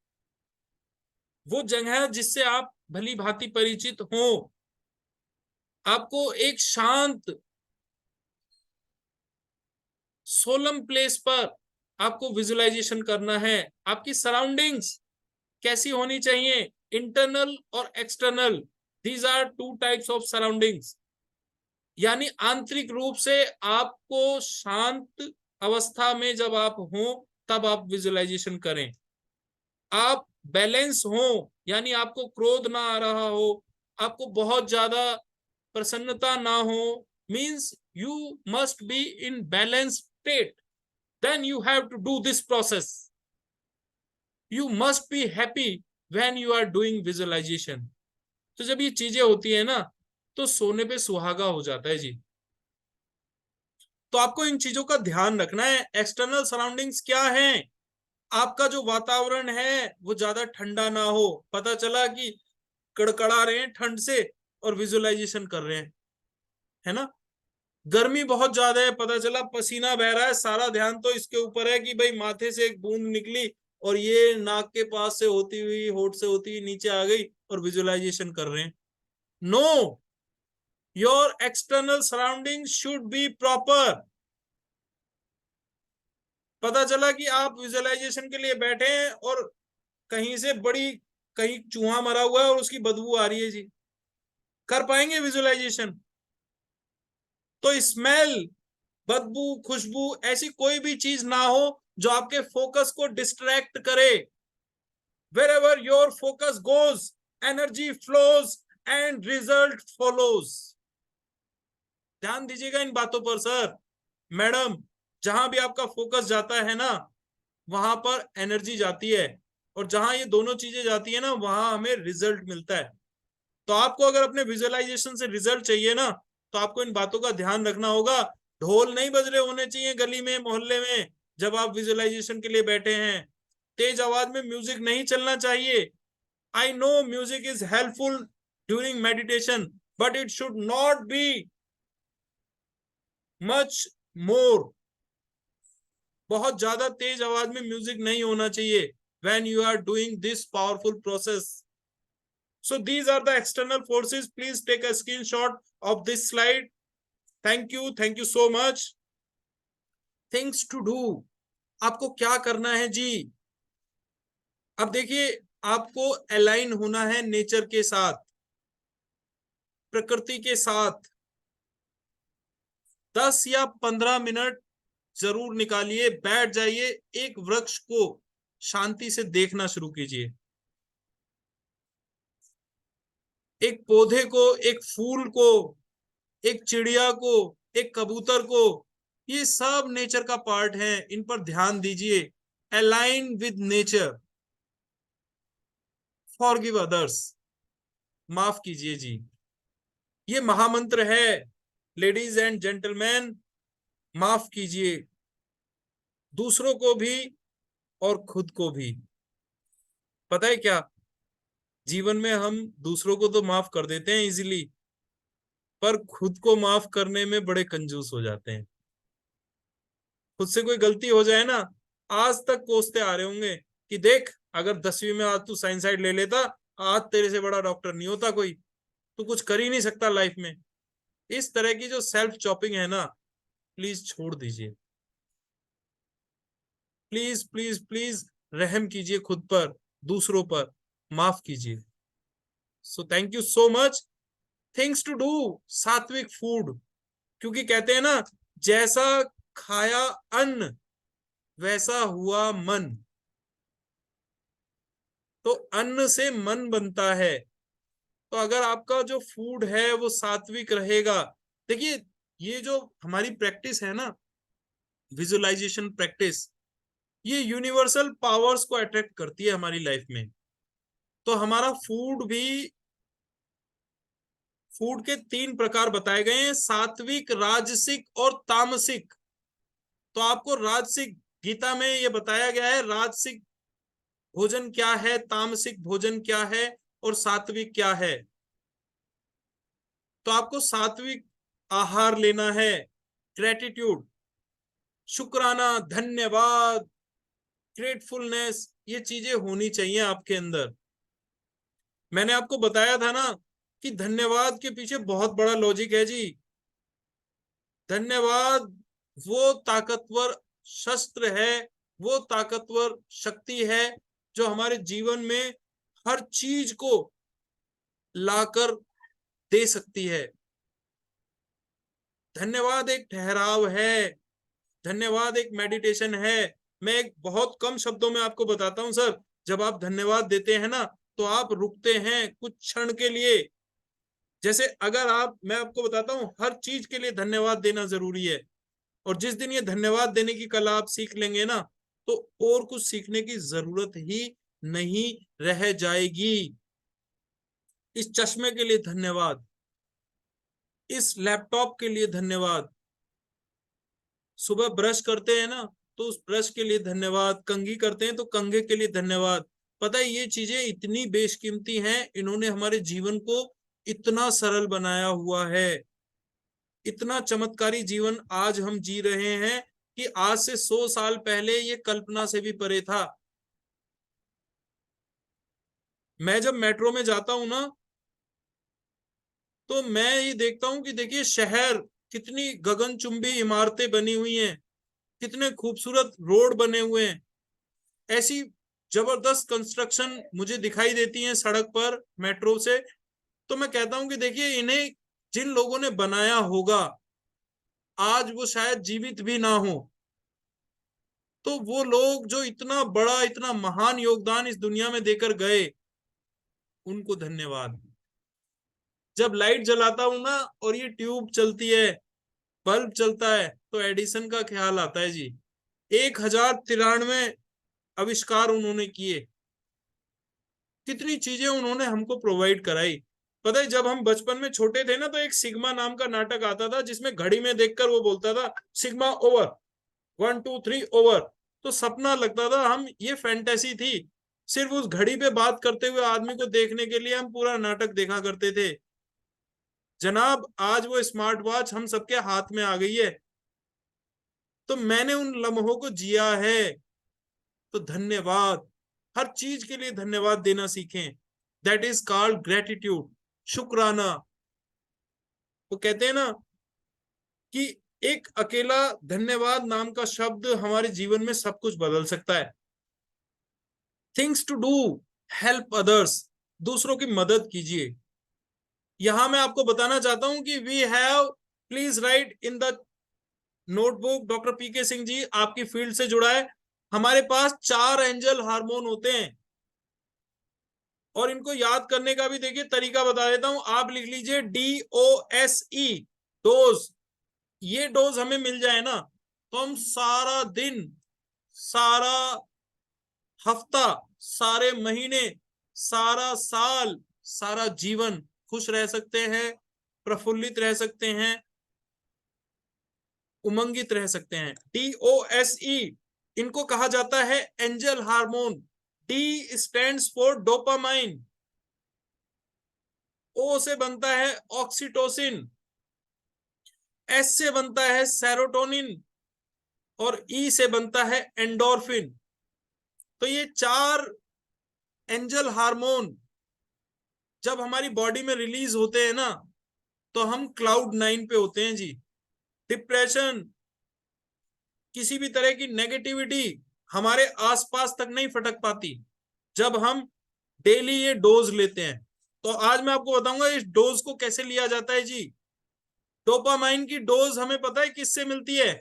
वो जगह जिससे आप भली भांति परिचित हो। आपको एक शांत सोलम प्लेस पर आपको विजुअलाइजेशन करना है। आपकी सराउंडिंग्स कैसी होनी चाहिए? इंटरनल और external, these are two types of surroundings. यानी आंतरिक रूप से आपको शांत अवस्था में जब आप हो तब आप विजुअलाइजेशन करें। आप बैलेंस हो, यानी आपको क्रोध ना आ रहा हो, आपको बहुत ज्यादा प्रसन्नता ना हो, means you must be in balance state, then you have to do this process. You must be happy when you are doing visualization. तो जब ये चीजें होती है ना, तो सोने पे सुहागा हो जाता है जी। तो आपको इन चीजों का ध्यान रखना है। एक्सटर्नल सराउंडिंग्स क्या है? आपका जो वातावरण है वो ज्यादा ठंडा ना हो। पता चला कि कड़कड़ा रहे हैं ठंड से और विजुअलाइजेशन कर रहे हैं, है ना। गर्मी बहुत ज्यादा है, पता चला पसीना बह रहा है, सारा ध्यान तो इसके ऊपर है कि भाई माथे से एक बूंद निकली और ये नाक के पास से होती हुई, होठ से होती हुई नीचे आ गई, और विजुअलाइजेशन कर रहे हैं। No, your external surrounding should be proper. पता चला कि आप विजुअलाइजेशन के लिए बैठे हैं और कहीं से कहीं चूहा मरा हुआ है और उसकी बदबू आ रही है जी। कर पाएंगे विजुअलाइजेशन? तो स्मेल, बदबू, खुशबू, ऐसी कोई भी चीज ना हो जो आपके फोकस को डिस्ट्रैक्ट करे। Wherever your focus goes, energy flows and result follows. ध्यान दीजिएगा इन बातों पर सर, मैडम। जहां भी आपका फोकस जाता है ना, वहां पर एनर्जी जाती है, और जहां ये दोनों चीजें जाती है ना, वहां हमें रिजल्ट मिलता है। तो आपको अगर अपने विजुअलाइजेशन से रिजल्ट चाहिए ना, तो आपको इन बातों का ध्यान रखना होगा। ढोल नहीं बज रहे होने चाहिए गली में, मोहल्ले में, जब आप विजुअलाइजेशन के लिए बैठे हैं। तेज आवाज में म्यूजिक नहीं चलना चाहिए। I know music is helpful during meditation, but it should not be much more. बहुत ज्यादा तेज आवाज में म्यूजिक नहीं होना चाहिए when you are doing this powerful process. So these are the external forces. Please take a screenshot of this slide. Thank you so much. Things to do. आपको क्या करना है जी? अब देखिए, आपको अलाइन होना है नेचर के साथ, प्रकृति के साथ। 10 या 15 मिनट जरूर निकालिए, बैठ जाइए, एक वृक्ष को शांति से देखना शुरू कीजिए, एक पौधे को, एक फूल को, एक चिड़िया को, एक कबूतर को। ये सब नेचर का पार्ट है, इन पर ध्यान दीजिए। Align with nature, forgive others, माफ कीजिए जी। ये महामंत्र है लेडीज एंड जेंटलमैन। माफ कीजिए, दूसरों को भी और खुद को भी। पता है क्या, जीवन में हम दूसरों को तो माफ कर देते हैं इजीली, पर खुद को माफ करने में बड़े कंजूस हो जाते हैं। खुद से कोई गलती हो जाए ना, आज तक कोसते आ रहे होंगे कि देख, अगर 10वीं में आज तू साइंस साइड ले लेता, आज तेरे से बड़ा डॉक्टर नहीं होता कोई, तू कुछ कर ही नहीं सकता लाइफ में। इस तरह की जो सेल्फ चॉपिंग है ना, प्लीज छोड़ दीजिए। प्लीज प्लीज प्लीज रहम कीजिए खुद पर, दूसरों पर, माफ कीजिए। So thank you so much. Things to do, sattvic food, क्योंकि कहते हैं ना, जैसा खाया अन्न वैसा हुआ मन। तो अन्न से मन बनता है। तो अगर आपका जो फूड है वो सात्विक रहेगा, देखिए ये जो हमारी प्रैक्टिस है ना, विजुअलाइजेशन प्रैक्टिस, ये यूनिवर्सल पावर्स को अट्रैक्ट करती है हमारी लाइफ में। तो हमारा फूड भी, फूड के 3 प्रकार बताए गए हैं, सात्विक, राजसिक और तामसिक। तो आपको राजसिक, गीता में ये बताया गया है राजसिक भोजन क्या है, तामसिक भोजन क्या है और सात्विक क्या है। तो आपको सात्विक आहार लेना है, ग्रेटिट्यूड, शुक्राना, धन्यवाद, ग्रेटफुलनेस, ये चीजें होनी चाहिए आपके अंदर। मैंने आपको बताया था ना कि धन्यवाद के पीछे बहुत बड़ा लॉजिक है जी। धन्यवाद वो ताकतवर शस्त्र है, वो ताकतवर शक्ति है जो हमारे जीवन में हर चीज को लाकर दे सकती है। धन्यवाद एक ठहराव है, धन्यवाद एक मेडिटेशन है। मैं एक बहुत कम शब्दों में आपको बताता हूं सर, जब आप धन्यवाद देते हैं ना, तो आप रुकते हैं कुछ क्षण के लिए। जैसे अगर आप, मैं आपको बताता हूं, हर चीज के लिए धन्यवाद देना जरूरी है। और जिस दिन ये धन्यवाद देने की कला आप सीख लेंगे ना, तो और कुछ सीखने की जरूरत ही नहीं रह जाएगी। इस चश्मे के लिए धन्यवाद, इस लैपटॉप के लिए धन्यवाद, सुबह ब्रश करते हैं ना तो उस ब्रश के लिए धन्यवाद, कंघी करते हैं तो कंघे के लिए धन्यवाद। पता है ये चीजें इतनी बेशकीमती हैं, इन्होंने हमारे जीवन को इतना सरल बनाया हुआ है। इतना चमत्कारी जीवन आज हम जी रहे हैं कि आज से 100 साल पहले ये कल्पना से भी परे था। मैं जब मेट्रो में जाता हूं ना, तो मैं ये देखता हूं कि देखिए शहर, कितनी गगनचुंबी इमारतें बनी हुई हैं, कितने खूबसूरत रोड बने हुए हैं। ऐसी जबरदस्त कंस्ट्रक्शन मुझे दिखाई देती है सड़क पर मेट्रो से। तो मैं कहता हूं कि देखिए इन्हें जिन लोगों ने बनाया होगा, आज वो शायद जीवित भी ना हो। तो वो लोग जो इतना बड़ा, इतना महान योगदान इस दुनिया में देकर गए, उनको धन्यवाद। जब लाइट जलाता हूं ना और ये ट्यूब चलती है, बल्ब चलता है, तो एडिसन का ख्याल आता है जी। 1093 आविष्कार उन्होंने किए, कितनी चीजें उन्होंने हमको प्रोवाइड कराई। पता है जब हम बचपन में छोटे थे ना, तो एक सिग्मा नाम का नाटक आता था जिसमें घड़ी में देखकर वो बोलता था सिग्मा ओवर, 1 2 3 ओवर। तो सपना लगता था, हम, ये फैंटेसी थी। सिर्फ उस घड़ी पे बात करते हुए आदमी को देखने के लिए हम पूरा नाटक देखा करते थे। जनाब आज वो स्मार्ट वॉच हम सबके हाथ में आ गई है। तो मैंने उन लम्हों को जिया है। तो धन्यवाद, हर चीज के लिए धन्यवाद देना सीखें। दैट इज कॉल्ड ग्रेटिट्यूड, शुक्राना। वो कहते हैं ना कि एक अकेला धन्यवाद नाम का शब्द हमारे जीवन में सब कुछ बदल सकता है। Things to do, help others, दूसरों की मदद कीजिए। यहां मैं आपको बताना चाहता हूं कि we have, please write in the notebook, doctor PK Singh ji आपकी फील्ड से जुड़ा है, हमारे पास 4 एंजल हार्मोन होते हैं। और इनको याद करने का भी देखिए तरीका बता देता हूं, आप लिख लीजिए DOSE, डोज। ये डोज हमें मिल जाए ना, तो हम सारा दिन, सारा हफ्ता, सारे महीने, सारा साल, सारा जीवन खुश रह सकते हैं, प्रफुल्लित रह सकते हैं, उमंगित रह सकते हैं। DOSE, इनको कहा जाता है angel hormone. D stands for dopamine, O से बनता है ऑक्सीटोसिन, S से बनता है सेरोटोनिन और E से बनता है एंडोर्फिन। तो ये 4 एंजल हार्मोन जब हमारी बॉडी में रिलीज होते हैं ना, तो हम क्लाउड 9 पे होते हैं जी। डिप्रेशन, किसी भी तरह की नेगेटिविटी हमारे आसपास तक नहीं फटक पाती जब हम डेली ये डोज लेते हैं। तो आज मैं आपको बताऊंगा इस डोज को कैसे लिया जाता है जी। डोपामाइन की डोज हमें पता है किससे मिलती है।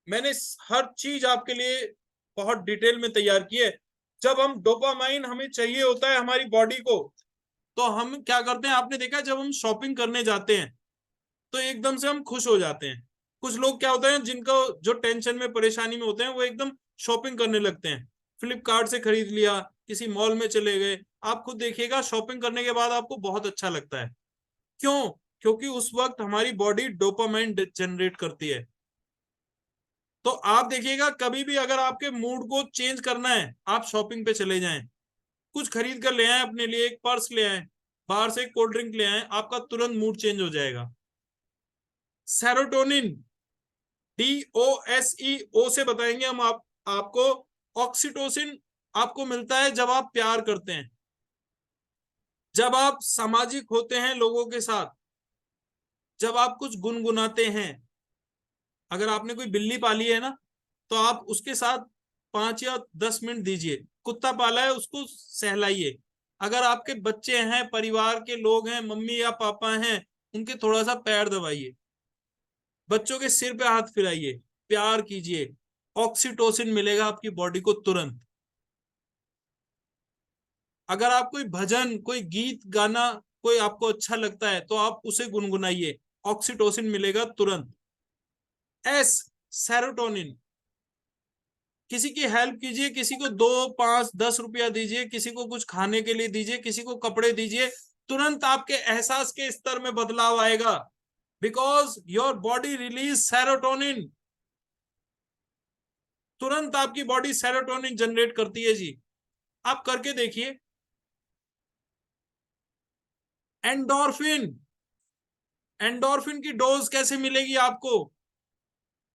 मैंने हर चीज आपके लिए बहुत डिटेल में तैयार की है। जब हम डोपामाइन हमें चाहिए होता है हमारी बॉडी को, तो हम क्या करते हैं, आपने देखा जब हम शॉपिंग करने जाते हैं तो एकदम से हम खुश हो जाते हैं। कुछ लोग क्या होते हैं जिनको जो टेंशन में परेशानी में होते हैं वो एकदम शॉपिंग करने लगते हैं, फ्लिपकार्ट से खरीद लिया, किसी मॉल में चले गए। आप खुद देखिएगा शॉपिंग करने के बाद आपको बहुत अच्छा लगता है। क्यों? क्योंकि उस वक्त हमारी बॉडी डोपामाइन जनरेट करती है। तो आप देखिएगा कभी भी अगर आपके मूड को चेंज करना है, आप शॉपिंग पे चले जाएं, कुछ खरीद कर ले आए, अपने लिए एक पर्स ले आए, बाहर से एक कोल्ड ड्रिंक ले आए, आपका तुरंत मूड चेंज हो जाएगा। सेरोटोनिन, DOSE से बताएंगे हम आपको। ऑक्सीटोसिन आपको मिलता है जब आप प्यार करते हैं, जब आप सामाजिक होते हैं लोगों के साथ, जब आप कुछ गुनगुनाते हैं। अगर आपने कोई बिल्ली पाली है ना, तो आप उसके साथ 5 या 10 मिनट दीजिए। कुत्ता पाला है उसको सहलाइए। अगर आपके बच्चे हैं, परिवार के लोग हैं, मम्मी या पापा हैं, उनके थोड़ा सा पैर दबाइए, बच्चों के सिर पे हाथ फिराइए, प्यार कीजिए। ऑक्सीटोसिन मिलेगा आपकी बॉडी को तुरंत। अगर आप कोई भजन, कोई गीत गाना कोई आपको अच्छा लगता है तो आप उसे गुनगुनाइए, ऑक्सीटोसिन मिलेगा तुरंत। एस, सेरोटोनिन, किसी की हेल्प कीजिए, किसी को 2, 5, 10 रुपया दीजिए, किसी को कुछ खाने के लिए दीजिए, किसी को कपड़े दीजिए, तुरंत आपके एहसास के स्तर में बदलाव आएगा। Because your body release serotonin. तुरंत आपकी बॉडी सेरोटोनिन जनरेट करती है जी। आप करके देखिए। एंडोर्फिन, एंडोर्फिन की डोज कैसे मिलेगी आपको?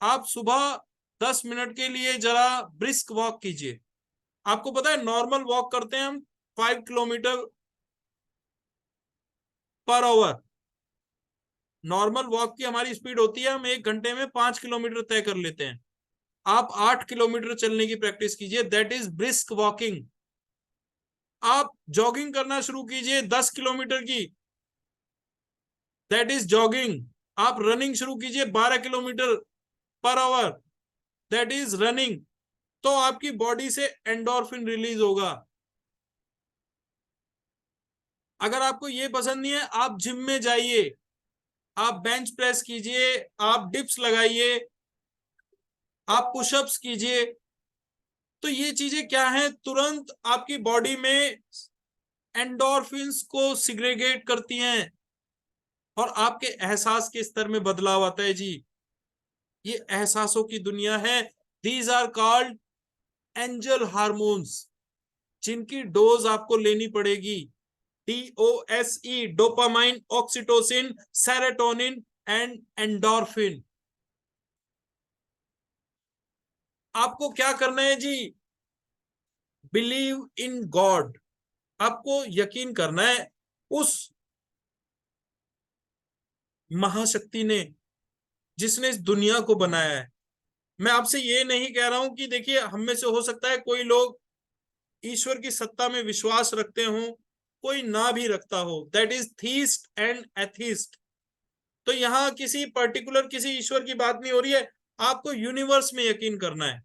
आप सुबह 10 मिनट के लिए जरा ब्रिस्क वॉक कीजिए। आपको पता है नॉर्मल वॉक करते हैं हम 5 kilometre per hour. Normal walk की हमारी स्पीड होती है, हम 1 घंटे में 5 किलोमीटर तय कर लेते हैं। आप 8 किलोमीटर चलने की प्रैक्टिस कीजिए, दैट इज ब्रिस्क वॉकिंग। आप जॉगिंग करना शुरू कीजिए 10 किलोमीटर की, दैट इज जॉगिंग। आप रनिंग शुरू कीजिए 12 kilometre per hour, that is running. तो आपकी बॉडी से एंडोर्फिन रिलीज होगा। अगर आपको ये पसंद नहीं है, आप जिम में जाइए, आप बेंच प्रेस कीजिए, आप डिप्स लगाइए, आप पुशअप्स कीजिए। तो ये चीजें क्या हैं, तुरंत आपकी बॉडी में एंडोर्फिन्स को सिग्रेगेट करती हैं और आपके एहसास के स्तर में बदलाव आता है जी। ये एहसासों की दुनिया है। These are called angel hormones, जिनकी डोज आपको लेनी पड़ेगी। DOSE, dopamine, oxytocin, serotonin and endorphin. आपको क्या करना है जी? Believe in God. आपको यकीन करना है उस महाशक्ति ने जिसने इस दुनिया को बनाया है। मैं आपसे ये नहीं कह रहा हूं कि देखिए हम में से हो सकता है कोई लोग ईश्वर की सत्ता में विश्वास रखते हो, कोई ना भी रखता हो, that is theist and atheist. तो यहां किसी पर्टिकुलर किसी ईश्वर की बात नहीं हो रही है, आपको यूनिवर्स में यकीन करना है।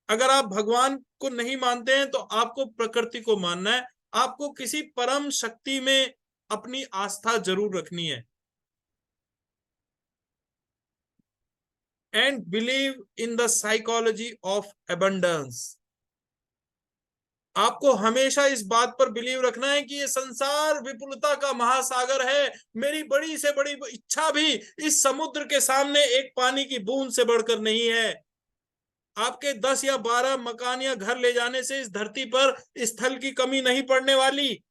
अगर आप भगवान को नहीं मानते हैं तो आपको प्रकृति को मानना है, आपको किसी परम शक्ति में अपनी आस्था जरूर रखनी है। And believe in the psychology of abundance. आपको हमेशा इस बात पर बिलीव रखना है कि ये संसार विपुलता का महासागर है। मेरी बड़ी से बड़ी इच्छा भी इस समुद्र के सामने एक पानी की बूंद से बढ़कर नहीं है। आपके 10 या 12 मकान या घर ले जाने से इस धरती पर स्थल की कमी नहीं पड़ने वाली।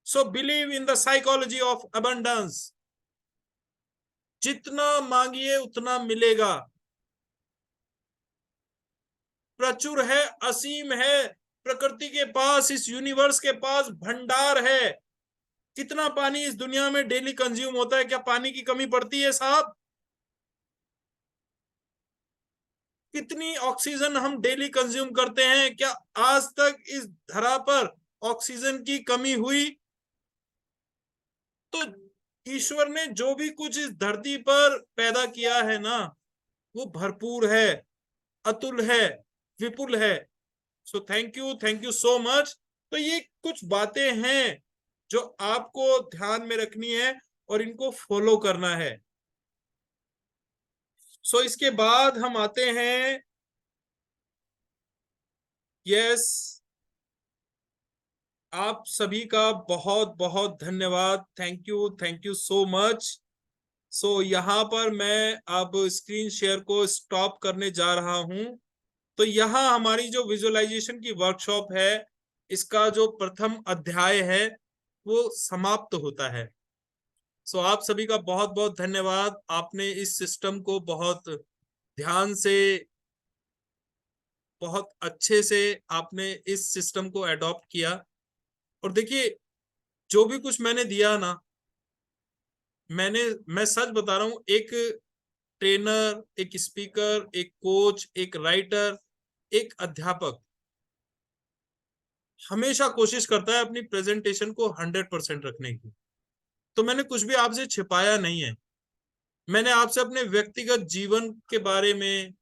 So believe in the psychology of abundance. जितना मांगिए उतना मिलेगा। प्रचुर है, असीम है। प्रकृति के पास, इस यूनिवर्स के पास भंडार है। कितना पानी इस दुनिया में डेली कंज्यूम होता है? क्या पानी की कमी पड़ती है साहब? कितनी ऑक्सीजन हम डेली कंज्यूम करते हैं? क्या आज तक इस धरा पर ऑक्सीजन की कमी हुई? तो ईश्वर ने जो भी कुछ इस धरती पर पैदा किया है ना, वो भरपूर है, अतुल है, विपुल है। So thank you so much. तो ये कुछ बातें हैं जो आपको ध्यान में रखनी है और इनको फॉलो करना है। सो इसके बाद हम आते हैं, यस, आप सभी का बहुत बहुत धन्यवाद। Thank you so much. So यहाँ पर मैं अब स्क्रीन शेयर को स्टॉप करने जा रहा हूं। तो यहाँ हमारी जो विजुअलाइजेशन की वर्कशॉप है, इसका जो प्रथम अध्याय है वो समाप्त होता है। सो आप सभी का बहुत बहुत धन्यवाद। आपने इस सिस्टम को बहुत ध्यान से, बहुत अच्छे से आपने इस सिस्टम को अडॉप्ट किया। और देखिए, जो भी कुछ मैंने दिया ना, मैं सच बता रहा हूं, एक ट्रेनर, एक स्पीकर, एक कोच, एक राइटर, एक अध्यापक हमेशा कोशिश करता है अपनी प्रेजेंटेशन को 100% रखने की। तो मैंने कुछ भी आपसे छिपाया नहीं है। मैंने आपसे अपने व्यक्तिगत जीवन के बारे में,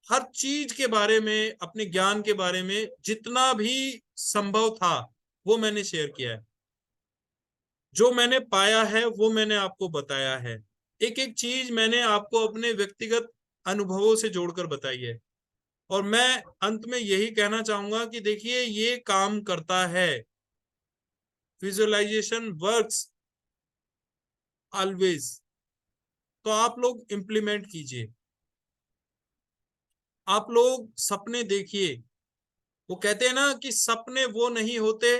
हर चीज के बारे में, अपने ज्ञान के बारे में जितना भी संभव था वो मैंने शेयर किया है। जो मैंने पाया है वो मैंने आपको बताया है। एक एक चीज मैंने आपको अपने व्यक्तिगत अनुभवों से जोड़कर बताई है। और मैं अंत में यही कहना चाहूंगा कि देखिए, ये काम करता है। Visualization works always. तो आप लोग इंप्लीमेंट कीजिए, आप लोग सपने देखिए। वो कहते हैं ना कि सपने वो नहीं होते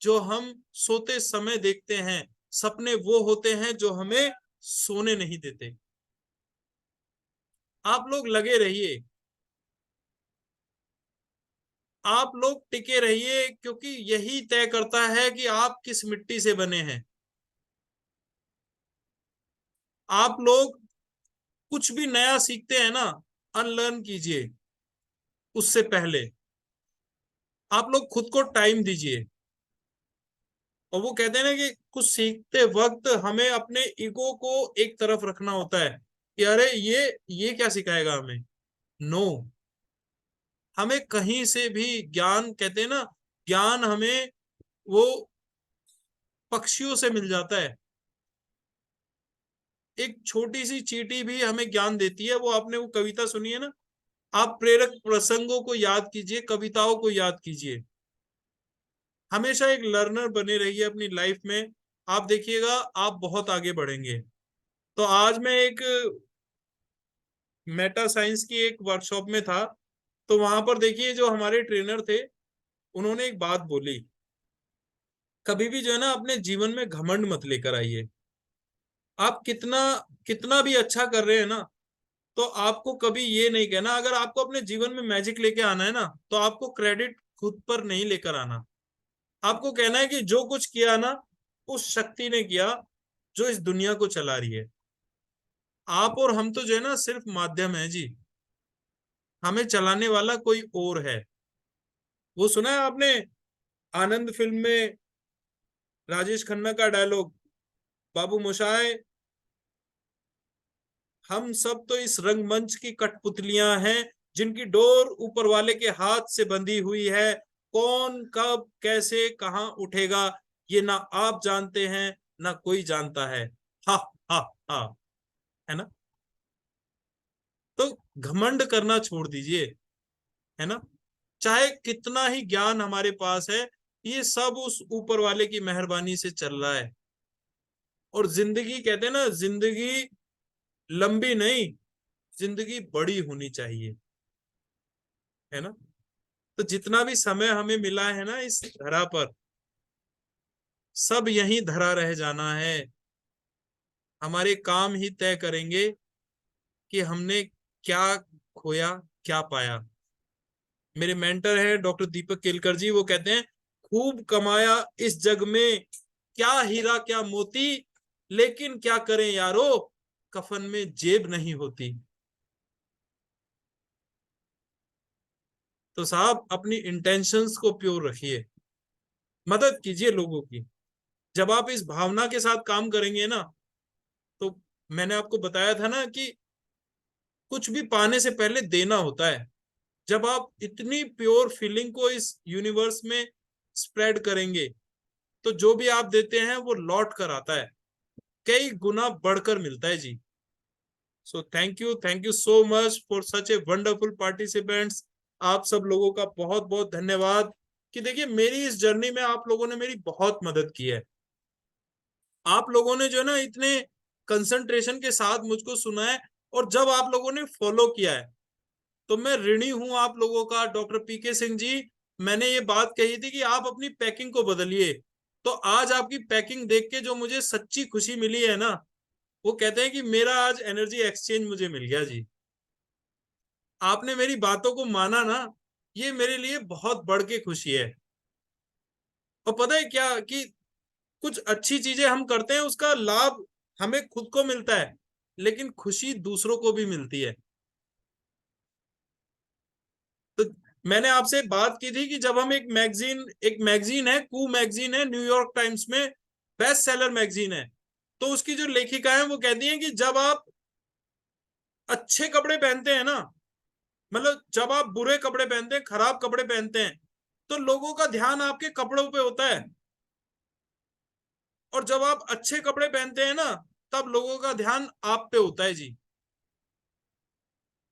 जो हम सोते समय देखते हैं, सपने वो होते हैं जो हमें सोने नहीं देते। आप लोग लगे रहिए, आप लोग टिके रहिए, क्योंकि यही तय करता है कि आप किस मिट्टी से बने हैं। आप लोग कुछ भी नया सीखते हैं ना, अनलर्न कीजिए। उससे पहले आप लोग खुद को टाइम दीजिए। और वो कहते हैं ना कि कुछ सीखते वक्त हमें अपने ईगो को एक तरफ रखना होता है कि अरे ये क्या सिखाएगा हमें। नो, हमें कहीं से भी ज्ञान, कहते हैं ना, ज्ञान हमें वो पक्षियों से मिल जाता है। एक छोटी सी चींटी भी हमें ज्ञान देती है। वो आपने वो कविता सुनी है ना, आप प्रेरक प्रसंगों को याद कीजिए, कविताओं को याद कीजिए। हमेशा एक लर्नर बने रहिए अपनी लाइफ में। आप देखिएगा, आप बहुत आगे बढ़ेंगे। तो आज मैं एक मेटा साइंस की एक वर्कशॉप में था। तो वहां पर देखिए, जो हमारे ट्रेनर थे, उन्होंने एक बात बोली, कभी भी जो है ना अपने जीवन में घमंड मत लेकर आइए। आप कितना कितना भी अच्छा कर रहे हैं ना, तो आपको कभी ये नहीं कहना। अगर आपको अपने जीवन में मैजिक लेके आना है ना, तो आपको क्रेडिट खुद पर नहीं लेकर आना। आपको कहना है कि जो कुछ किया ना, उस शक्ति ने किया जो इस दुनिया को चला रही है। आप और हम तो जो है ना सिर्फ माध्यम है जी, हमें चलाने वाला कोई और है। वो सुना है आपने आनंद फिल्म में राजेश खन्ना का डायलॉग, बाबू मोशाय, हम सब तो इस रंगमंच की कठपुतलियां हैं जिनकी डोर ऊपर वाले के हाथ से बंधी हुई है। कौन कब कैसे कहां उठेगा, ये ना आप जानते हैं ना कोई जानता है। हा हा हा, है ना। तो घमंड करना छोड़ दीजिए, है ना। चाहे कितना ही ज्ञान हमारे पास है, ये सब उस ऊपर वाले की मेहरबानी से चल रहा है। और जिंदगी, कहते हैं ना, जिंदगी लंबी नहीं, जिंदगी बड़ी होनी चाहिए, है ना। तो जितना भी समय हमें मिला है ना इस धरा पर, सब यहीं धरा रह जाना है। हमारे काम ही तय करेंगे कि हमने क्या खोया, क्या पाया। मेरे मेंटर हैं डॉक्टर दीपक केलकर जी, वो कहते हैं, खूब कमाया इस जग में, क्या हीरा क्या मोती, लेकिन क्या करें यारो, कफन में जेब नहीं होती। तो साहब, अपनी इंटेंशंस को प्योर रखिए, मदद कीजिए लोगों की। जब आप इस भावना के साथ काम करेंगे ना, तो मैंने आपको बताया था ना कि कुछ भी पाने से पहले देना होता है। जब आप इतनी प्योर फीलिंग को इस यूनिवर्स में स्प्रेड करेंगे, तो जो भी आप देते हैं वो लौट कर आता है, कई गुना बढ़कर मिलता है जी। So thank you so much for such a wonderful participants. आप सब लोगों का बहुत बहुत धन्यवाद कि देखिए मेरी इस जर्नी में आप लोगों ने मेरी बहुत मदद की है। आप लोगों ने जो है ना इतने कंसंट्रेशन के साथ मुझको सुना है, और जब आप लोगों ने फॉलो किया है तो मैं ऋणी हूं आप लोगों का। डॉक्टर पीके सिंह जी, मैंने ये बात कही थी कि आप अपनी पैकिंग को बदलिए, तो आज आपकी पैकिंग देख के जो मुझे सच्ची खुशी मिली है ना, वो कहते हैं कि मेरा आज एनर्जी एक्सचेंज मुझे मिल गया जी। आपने मेरी बातों को माना ना, ये मेरे लिए बहुत बढ़ के खुशी है। और पता है क्या कि कुछ अच्छी चीजें हम करते हैं, उसका लाभ हमें खुद को मिलता है, लेकिन खुशी दूसरों को भी मिलती है। तो मैंने आपसे बात की थी कि जब हम एक मैगजीन है, कू मैगजीन है, न्यूयॉर्क टाइम्स में बेस्ट सेलर मैगजीन है, तो उसकी जो लेखिका है वो कहती है कि जब आप अच्छे कपड़े पहनते हैं ना, मतलब जब आप बुरे कपड़े पहनते हैं, खराब कपड़े पहनते हैं, तो लोगों का ध्यान आपके कपड़ों पे होता है, और जब आप अच्छे कपड़े पहनते हैं ना, तब लोगों का ध्यान आप पे होता है जी।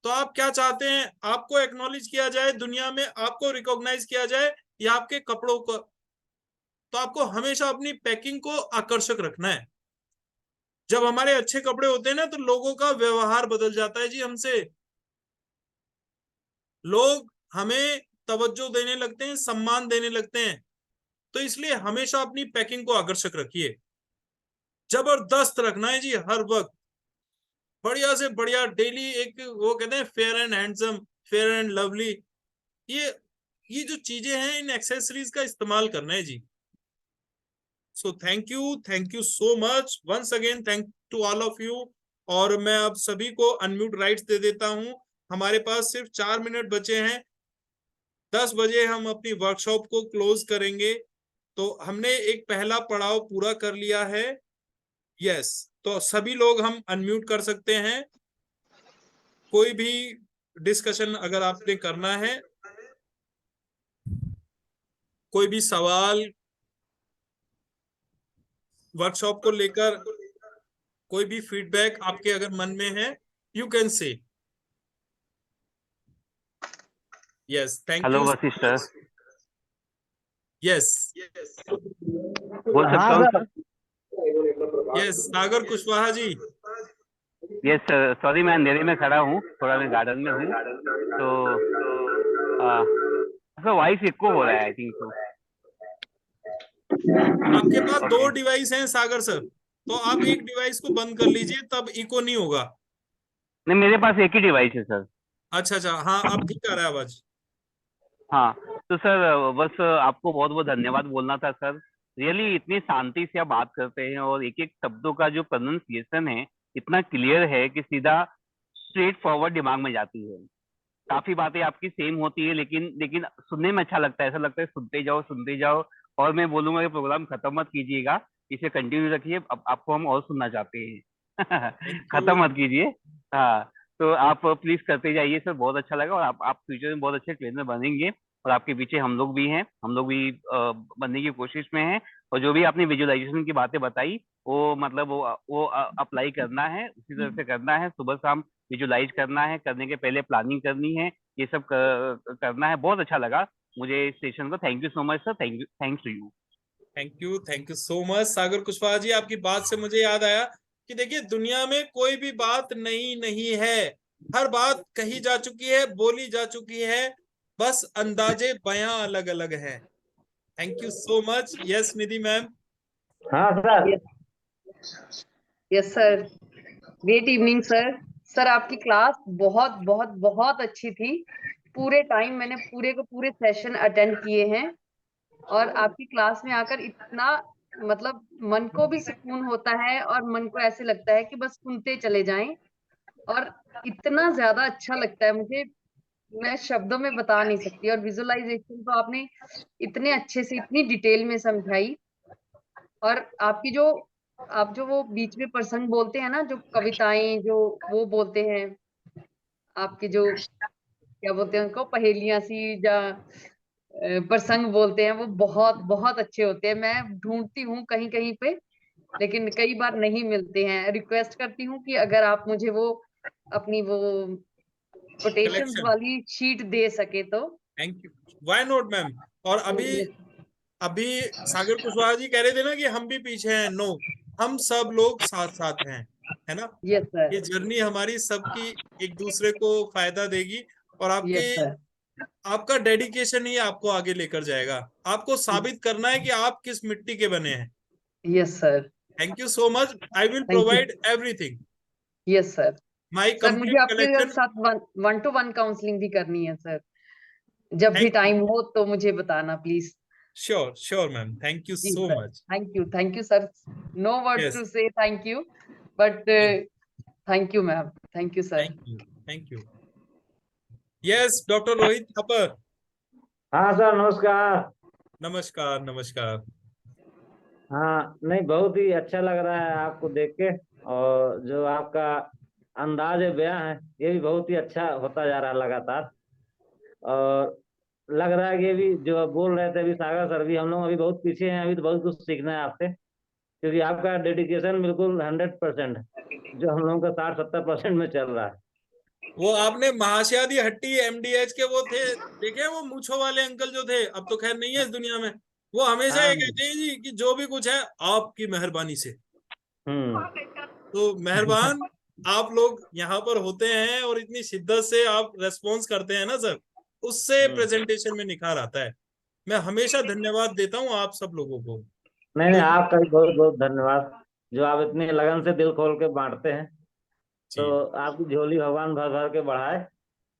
तो आप क्या चाहते हैं, आपको एक्नॉलेज किया जाए दुनिया में, आपको रिकॉग्नाइज किया जाए, या आपके कपड़ों को? तो आपको हमेशा अपनी पैकिंग को आकर्षक रखना है। जब हमारे अच्छे कपड़े होते हैं ना, तो लोगों का व्यवहार बदल जाता है जी हमसे। लोग हमें तवज्जो देने लगते हैं, सम्मान देने लगते हैं। तो इसलिए हमेशा अपनी पैकिंग को आकर्षक रखिए, जबरदस्त रखना है जी हर वक्त। बढ़िया से बढ़िया डेली एक, वो कहते हैं fair and handsome, fair and lovely, ये ये जो चीजें हैं, इन एक्सेसरीज का इस्तेमाल करना है जी। So thank you so much once again, thank to all of you. और मैं अब सभी को अनम्यूट राइट्स दे देता हूं। हमारे पास सिर्फ 4 मिनट बचे हैं, 10 बजे हम अपनी वर्कशॉप को क्लोज करेंगे। तो हमने एक पहला पड़ाव पूरा कर लिया है। यस, तो सभी लोग हम अनम्यूट कर सकते हैं। कोई भी डिस्कशन अगर आपने करना है, कोई भी सवाल वर्कशॉप को लेकर, कोई भी फीडबैक आपके अगर मन में है, you can say. Yes, thank hello you. Vashishtha sir, yes, बोल सकता हूँ सर? यस सागर कुशवाहा जी। यस सर, सॉरी मैं अंधेरे में खड़ा हूँ, थोड़ा मैं गार्डन में हूँ, तो सर वॉइस इको हो रहा है आई थिंक सो। आपके पास दो ओके, डिवाइस हैं सागर सर, तो आप एक डिवाइस को बंद कर लीजिए, तब इको नहीं होगा। नहीं मेरे पास एक ही डिवाइस है सर। अच्छा अच्छा, हाँ अब ठीक आ रहा है आवाज। हाँ, तो सर बस आपको बहुत बहुत धन्यवाद बोलना था सर। रियली इतनी शांति से आप बात करते हैं, और एक एक शब्दों का जो प्रोनाउंसिएशन है इतना क्लियर है कि सीधा स्ट्रेट फॉरवर्ड दिमाग में जाती है। काफी बातें आपकी सेम होती है, लेकिन लेकिन सुनने में अच्छा लगता है, ऐसा लगता है सुनते जाओ सुनते जाओ। और मैं बोलूंगा कि प्रोग्राम खत्म मत कीजिएगा, इसे कंटिन्यू रखिए, अब आपको हम और सुनना चाहते हैं। Thank you. खत्म मत कीजिए। हाँ, तो आप प्लीज करते जाइए सर, बहुत अच्छा लगा, और आप फ्यूचर में बहुत अच्छे ट्रेनर बनेंगे। और आपके पीछे हम लोग भी हैं, हम लोग भी बनने की कोशिश में हैं। और जो भी आपने विजुअलाइजेशन की बातें बताई, वो मतलब वो अप्लाई करना है, उसी तरह से करना है, सुबह शाम विजुलाइज करना है, करने के पहले प्लानिंग करनी है, ये सब करना है। बहुत अच्छा लगा मुझे इस सेशन को। Thank you so much sir, thanks to you. Thank you so much Sagar Kushwaha ji. आपकी बात से मुझे याद आया कि देखिए दुनिया में कोई भी बात नई नहीं है, हर बात कही जा चुकी है, बोली जा चुकी है, बस अंदाजे बयां अलग अलग हैं। Thank you so much. Yes Nidhi ma'am. हाँ sir. Yes sir, great evening sir. Sir आपकी क्लास बहुत बहुत बहुत अच्छी थी। पूरे टाइम मैंने पूरे के पूरे सेशन अटेंड किए हैं, और आपकी क्लास में आकर इतना मतलब मन को भी सुकून होता है, और मन को ऐसे लगता है कि बस सुनते चले जाएं। और इतना ज्यादा अच्छा लगता है मुझे, मैं शब्दों में बता नहीं सकती। और विजुअलाइजेशन तो आपने इतने अच्छे से इतनी डिटेल में समझाई। और आपकी जो आप जो वो बीच में प्रसंग बोलते हैं ना, जो कविताएं जो वो बोलते हैं, आपके जो क्या बोलते हैं उनको, पहेलियां सी या प्रसंग बोलते हैं, वो बहुत बहुत अच्छे होते हैं। मैं ढूंढती हूँ कहीं कहीं पे, लेकिन कई बार नहीं मिलते हैं। रिक्वेस्ट करती हूँ कि अगर आप मुझे वो अपनी वो कोटेशंस कलेक्शन। वाली शीट दे सके तो। Thank you, why not ma'am. और अभी अभी सागर कुशवाहा जी कह रहे थे ना कि हम भी पीछे हैं। नो, हम सब लोग साथ साथ हैं, है ना। Yes sir. ये जर्नी हमारी सबकी एक दूसरे को फायदा देगी, और आपके यस सर। आपका डेडिकेशन ही आपको आगे लेकर जाएगा। आपको साबित करना है कि आप किस मिट्टी के बने हैं। Yes sir. Thank you so much. I will thank you. Provide everything, yes sir. My sir मुझे कंप्लीट आपके कलेक्शन। साथ वन टू वन काउंसलिंग भी करनी है सर। जब भी थैंक यू, टाइम हो तो मुझे बताना please. Sure sure ma'am, thank you जी so sir. Much. Thank you sir. No words yes, to say thank you, but thank you ma'am, thank you sir. Thank you, thank you. Yes, doctor Rohit Thapar. हाँ सर, नमस्कार। नमस्कार नमस्कार। हाँ, नहीं, बहुत ही अच्छा लग रहा है आपको देख के। और जो आपका अंदाज बयां है, ये भी बहुत ही अच्छा होता जा रहा है लगातार। और लग रहा है कि ये भी जो आप बोल रहे थे अभी, सागर सर भी, हम लोग अभी बहुत पीछे हैं, अभी तो बहुत कुछ सीखना है आपसे। क्योंकि आपका डेडिकेशन बिल्कुल 100% जो हम लोगों का 60-70% में चल रहा है। वो आपने महाशयादी हट्टी एमडीएच के वो थे, देखे वो मूछों वाले अंकल जो थे, अब तो खैर नहीं है इस दुनिया में। वो हमेशा हाँ। ये कहते हैं जी कि जो भी कुछ है आपकी मेहरबानी से। हम्म। तो मेहरबान आप लोग यहाँ पर होते हैं, और इतनी शिद्दत से आप रेस्पॉन्स करते हैं ना सर, उससे प्रेजेंटेशन में निखार आता है। मैं हमेशा धन्यवाद देता हूँ आप सब लोगों को। नहीं नहीं, तो आपका भी बहुत बहुत धन्यवाद, जो आप इतने लगन से दिल खोल के बांटते हैं। तो जी, आपकी झोली भगवान भर भर के बढ़ाए।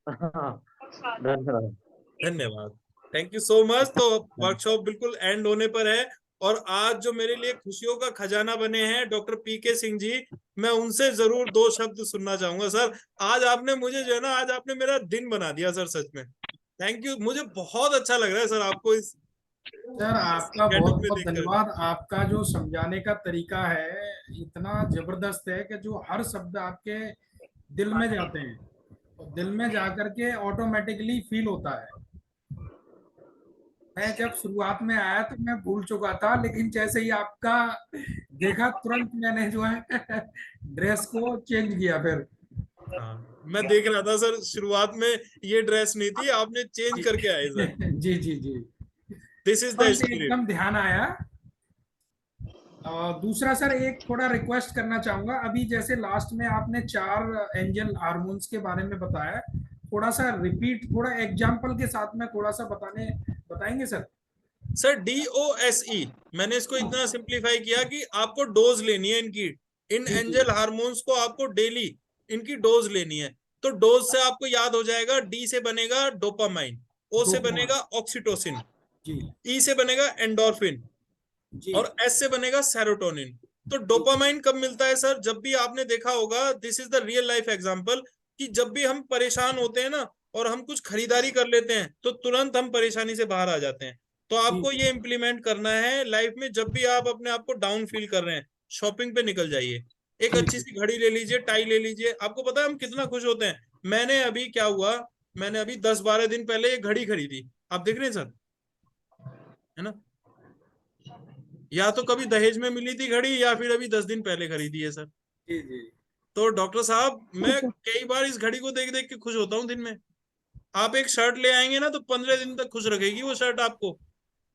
धन्यवाद। धन्यवाद, थैंक यू सो मच। तो वर्कशॉप बिल्कुल एंड होने पर है, और आज जो मेरे लिए खुशियों का खजाना बने हैं डॉक्टर पीके सिंह जी, मैं उनसे जरूर दो शब्द सुनना चाहूंगा सर। आज आपने मुझे जो है ना, आज आपने मेरा दिन बना दिया सर, सच में। थैंक यू, मुझे बहुत अच्छा लग रहा है सर आपको इस सर आपका गेटअप बहुत में बहुत देखकर। धन्यवाद। आपका जो समझाने का तरीका है इतना जबरदस्त है कि जो हर शब्द आपके दिल में जाते हैं, और दिल में जाकर के ऑटोमेटिकली फील होता है। मैं जब शुरुआत में आया तो मैं भूल चुका था, लेकिन जैसे ही आपका देखा तुरंत मैंने जो है ड्रेस को चेंज किया फिर। हाँ, मैं देख रहा था सर, शुरुआत में ये ड्रेस नहीं थी, आपने चेंज करके आए सर। जी जी जी। दिस इज द तुरंत स्पिरिट। एकदम ध्यान आया। दूसरा सर, एक थोड़ा रिक्वेस्ट करना चाहूंगा। अभी जैसे लास्ट में आपने 4 एंजल हार्मोन्स के बारे में बताया, थोड़ा सा रिपीट, थोड़ा एग्जांपल के साथ में थोड़ा सा बताएंगे सर? सर DOSE, मैंने इसको इतना सिंप्लीफाई किया कि आपको डोज लेनी है इनकी। इन जी जी एंजल हार्मोन्स को आपको डेली इनकी डोज लेनी है। तो डोज से आपको याद हो जाएगा, डी से बनेगा डोपामाइन, ओ से डोपामाइन। बनेगा ऑक्सीटोसिन, जी ई से बनेगा एंडोर्फिन, जी और एस से बनेगा सेरोटोनिन। तो जी डोपामाइन कब मिलता है सर? जब भी आपने देखा होगा, this is the real life example, कि जब भी हम परेशान होते हैं ना, और हम कुछ खरीदारी कर लेते हैं, तो तुरंत हम परेशानी से बाहर आ जाते हैं। तो जी आपको ये इंप्लीमेंट करना है लाइफ में। जब भी आप अपने आप को डाउन फील कर रहे हैं, शॉपिंग पे निकल जाइए। एक जी अच्छी सी घड़ी ले लीजिए, टाई ले लीजिए। आपको पता है हम कितना खुश होते हैं। मैंने अभी क्या हुआ, मैंने अभी 10-12 दिन पहले एक घड़ी खरीदी। आप देख रहे हैं सर, है ना। या तो कभी दहेज में मिली थी घड़ी, या फिर अभी 10 दिन पहले खरीदी है सर। जी जी। तो डॉक्टर साहब, मैं कई बार इस घड़ी को देख देख के खुश होता हूँ दिन में। आप एक शर्ट ले आएंगे ना, तो 15 दिन तक खुश रखेगी वो शर्ट आपको।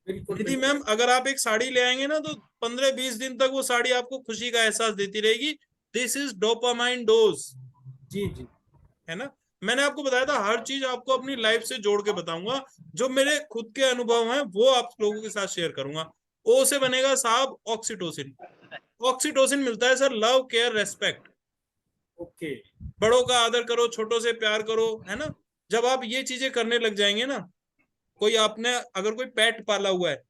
बिल्कुल निधि बिल्कुल। मैम, अगर आप एक साड़ी ले आएंगे ना, तो 15-20 दिन तक वो साड़ी आपको खुशी का एहसास देती रहेगी। दिस इज डोपामाइन डोज, जी जी है ना। मैंने आपको बताया था, हर चीज आपको अपनी लाइफ से जोड़ के बताऊंगा। जो मेरे खुद के अनुभव हैं वो आप लोगों के साथ शेयर करूंगा। ओ से बनेगा साहब ऑक्सीटोसिन। ऑक्सीटोसिन मिलता है sir love, care, respect. Okay. बड़ों का आदर करो, छोटों से प्यार करो, है ना। जब आप ये चीजें करने लग जाएंगे ना, कोई आपने अगर कोई पेट पाला हुआ है,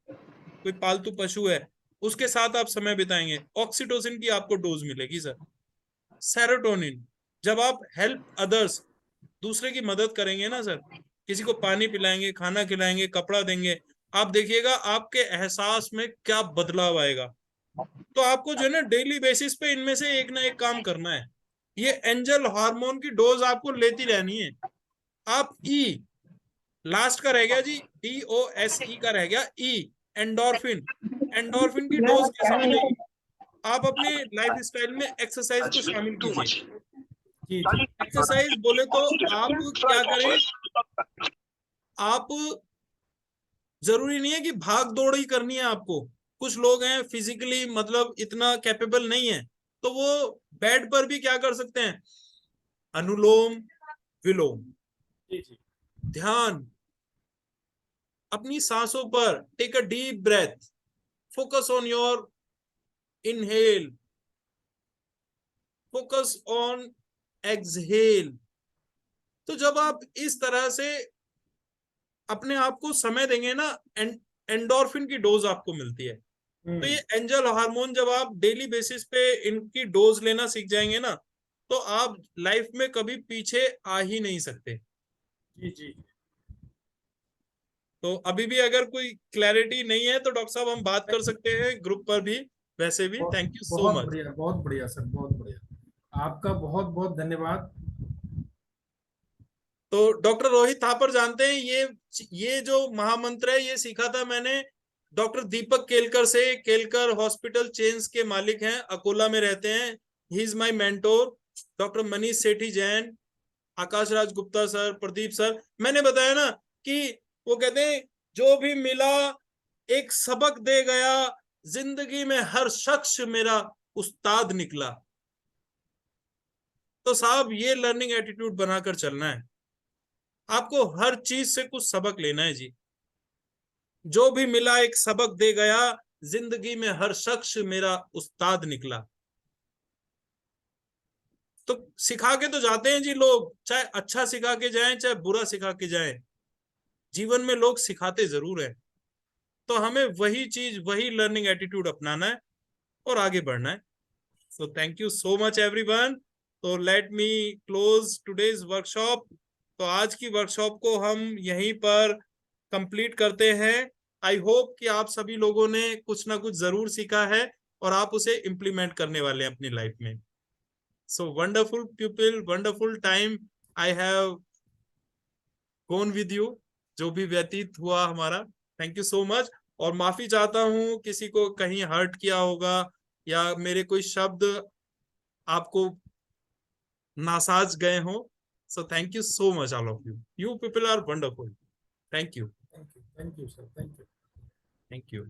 कोई पालतू पशु है, उसके साथ आप समय बिताएंगे, ऑक्सीटोसिन की आपको डोज मिलेगी सर। सेरोटोनिन, जब आप हेल्प अदर्स, दूसरे की मदद करेंगे ना सर, किसी को पानी पिलाएंगे, खाना खिलाएंगे, कपड़ा देंगे, आप देखिएगा आपके एहसास में क्या बदलाव आएगा। तो आपको जो है ना डेली बेसिस पे इनमें से एक ना एक काम करना है। ये एंजल हार्मोन की डोज आपको लेती रहनी है। आप ई लास्ट का रह गया जी, DOSE का रह गया, ई एंडोर्फिन। एंडोर्फिन की डोज कैसे मिलेगी? आप अपने लाइफ स्टाइल में एक्सरसाइज को शामिल कीजिए। जी जी एक्सरसाइज बोले तो आप क्या करें, आप जरूरी नहीं है कि भाग दौड़ ही करनी है आपको। कुछ लोग हैं फिजिकली मतलब इतना कैपेबल नहीं है, तो वो बेड पर भी क्या कर सकते हैं, अनुलोम विलोम, जी जी ध्यान, अपनी सांसों पर, take a deep breath, focus on your inhale, focus on exhale. तो जब आप इस तरह से अपने आप को समय देंगे ना, एंडोर्फिन की डोज आपको मिलती है। तो ये एंजल हार्मोन जब आप डेली बेसिस पे इनकी डोज लेना सीख जाएंगे ना, तो आप लाइफ में कभी पीछे आ ही नहीं सकते। जी जी तो अभी भी अगर कोई क्लैरिटी नहीं है तो डॉक्टर साहब हम बात कर सकते हैं ग्रुप पर भी, वैसे भी। Thank you so much. बहुत बढ़िया सर, बहुत बढ़िया, आपका बहुत बहुत धन्यवाद। तो डॉक्टर रोहित थापर जानते हैं, ये जो महामंत्र है ये सीखा था मैंने डॉक्टर दीपक केलकर से। केलकर हॉस्पिटल चेन्स के मालिक हैं, अकोला में रहते हैं। He is my mentor. Doctor Manish Sethi Jain, Akash Raj Gupta sir, Pradeep sir. मैंने बताया ना कि वो कहते हैं जो भी मिला एक सबक दे गया, जिंदगी में हर शख्स मेरा उस्ताद निकला। तो साहब ये लर्निंग एटीट्यूड बनाकर चलना है। आपको हर चीज से कुछ सबक लेना है जी। जो भी मिला एक सबक दे गया, जिंदगी में हर शख्स मेरा उस्ताद निकला। तो सिखा के तो जाते हैं जी लोग, चाहे अच्छा सिखा के जाएं चाहे बुरा सिखा के जाएं, जीवन में लोग सिखाते जरूर है। तो हमें वही चीज, वही लर्निंग एटीट्यूड अपनाना है और आगे बढ़ना है। So thank you so much everyone. तो let me close today's workshop. तो आज की वर्कशॉप को हम यहीं पर कंप्लीट करते हैं। आई होप कि आप सभी लोगों ने कुछ ना कुछ जरूर सीखा है और आप उसे इम्प्लीमेंट करने वाले हैं अपनी लाइफ में। So wonderful people, wonderful time I have gone with you, जो भी व्यतीत हुआ हमारा। Thank you so much. और माफी चाहता हूं किसी को कहीं हर्ट किया होगा या मेरे कोई शब्द आपको नासाज गए हो। So thank you so much all of you. You people are wonderful. Thank you. Thank you sir, thank you. Thank you.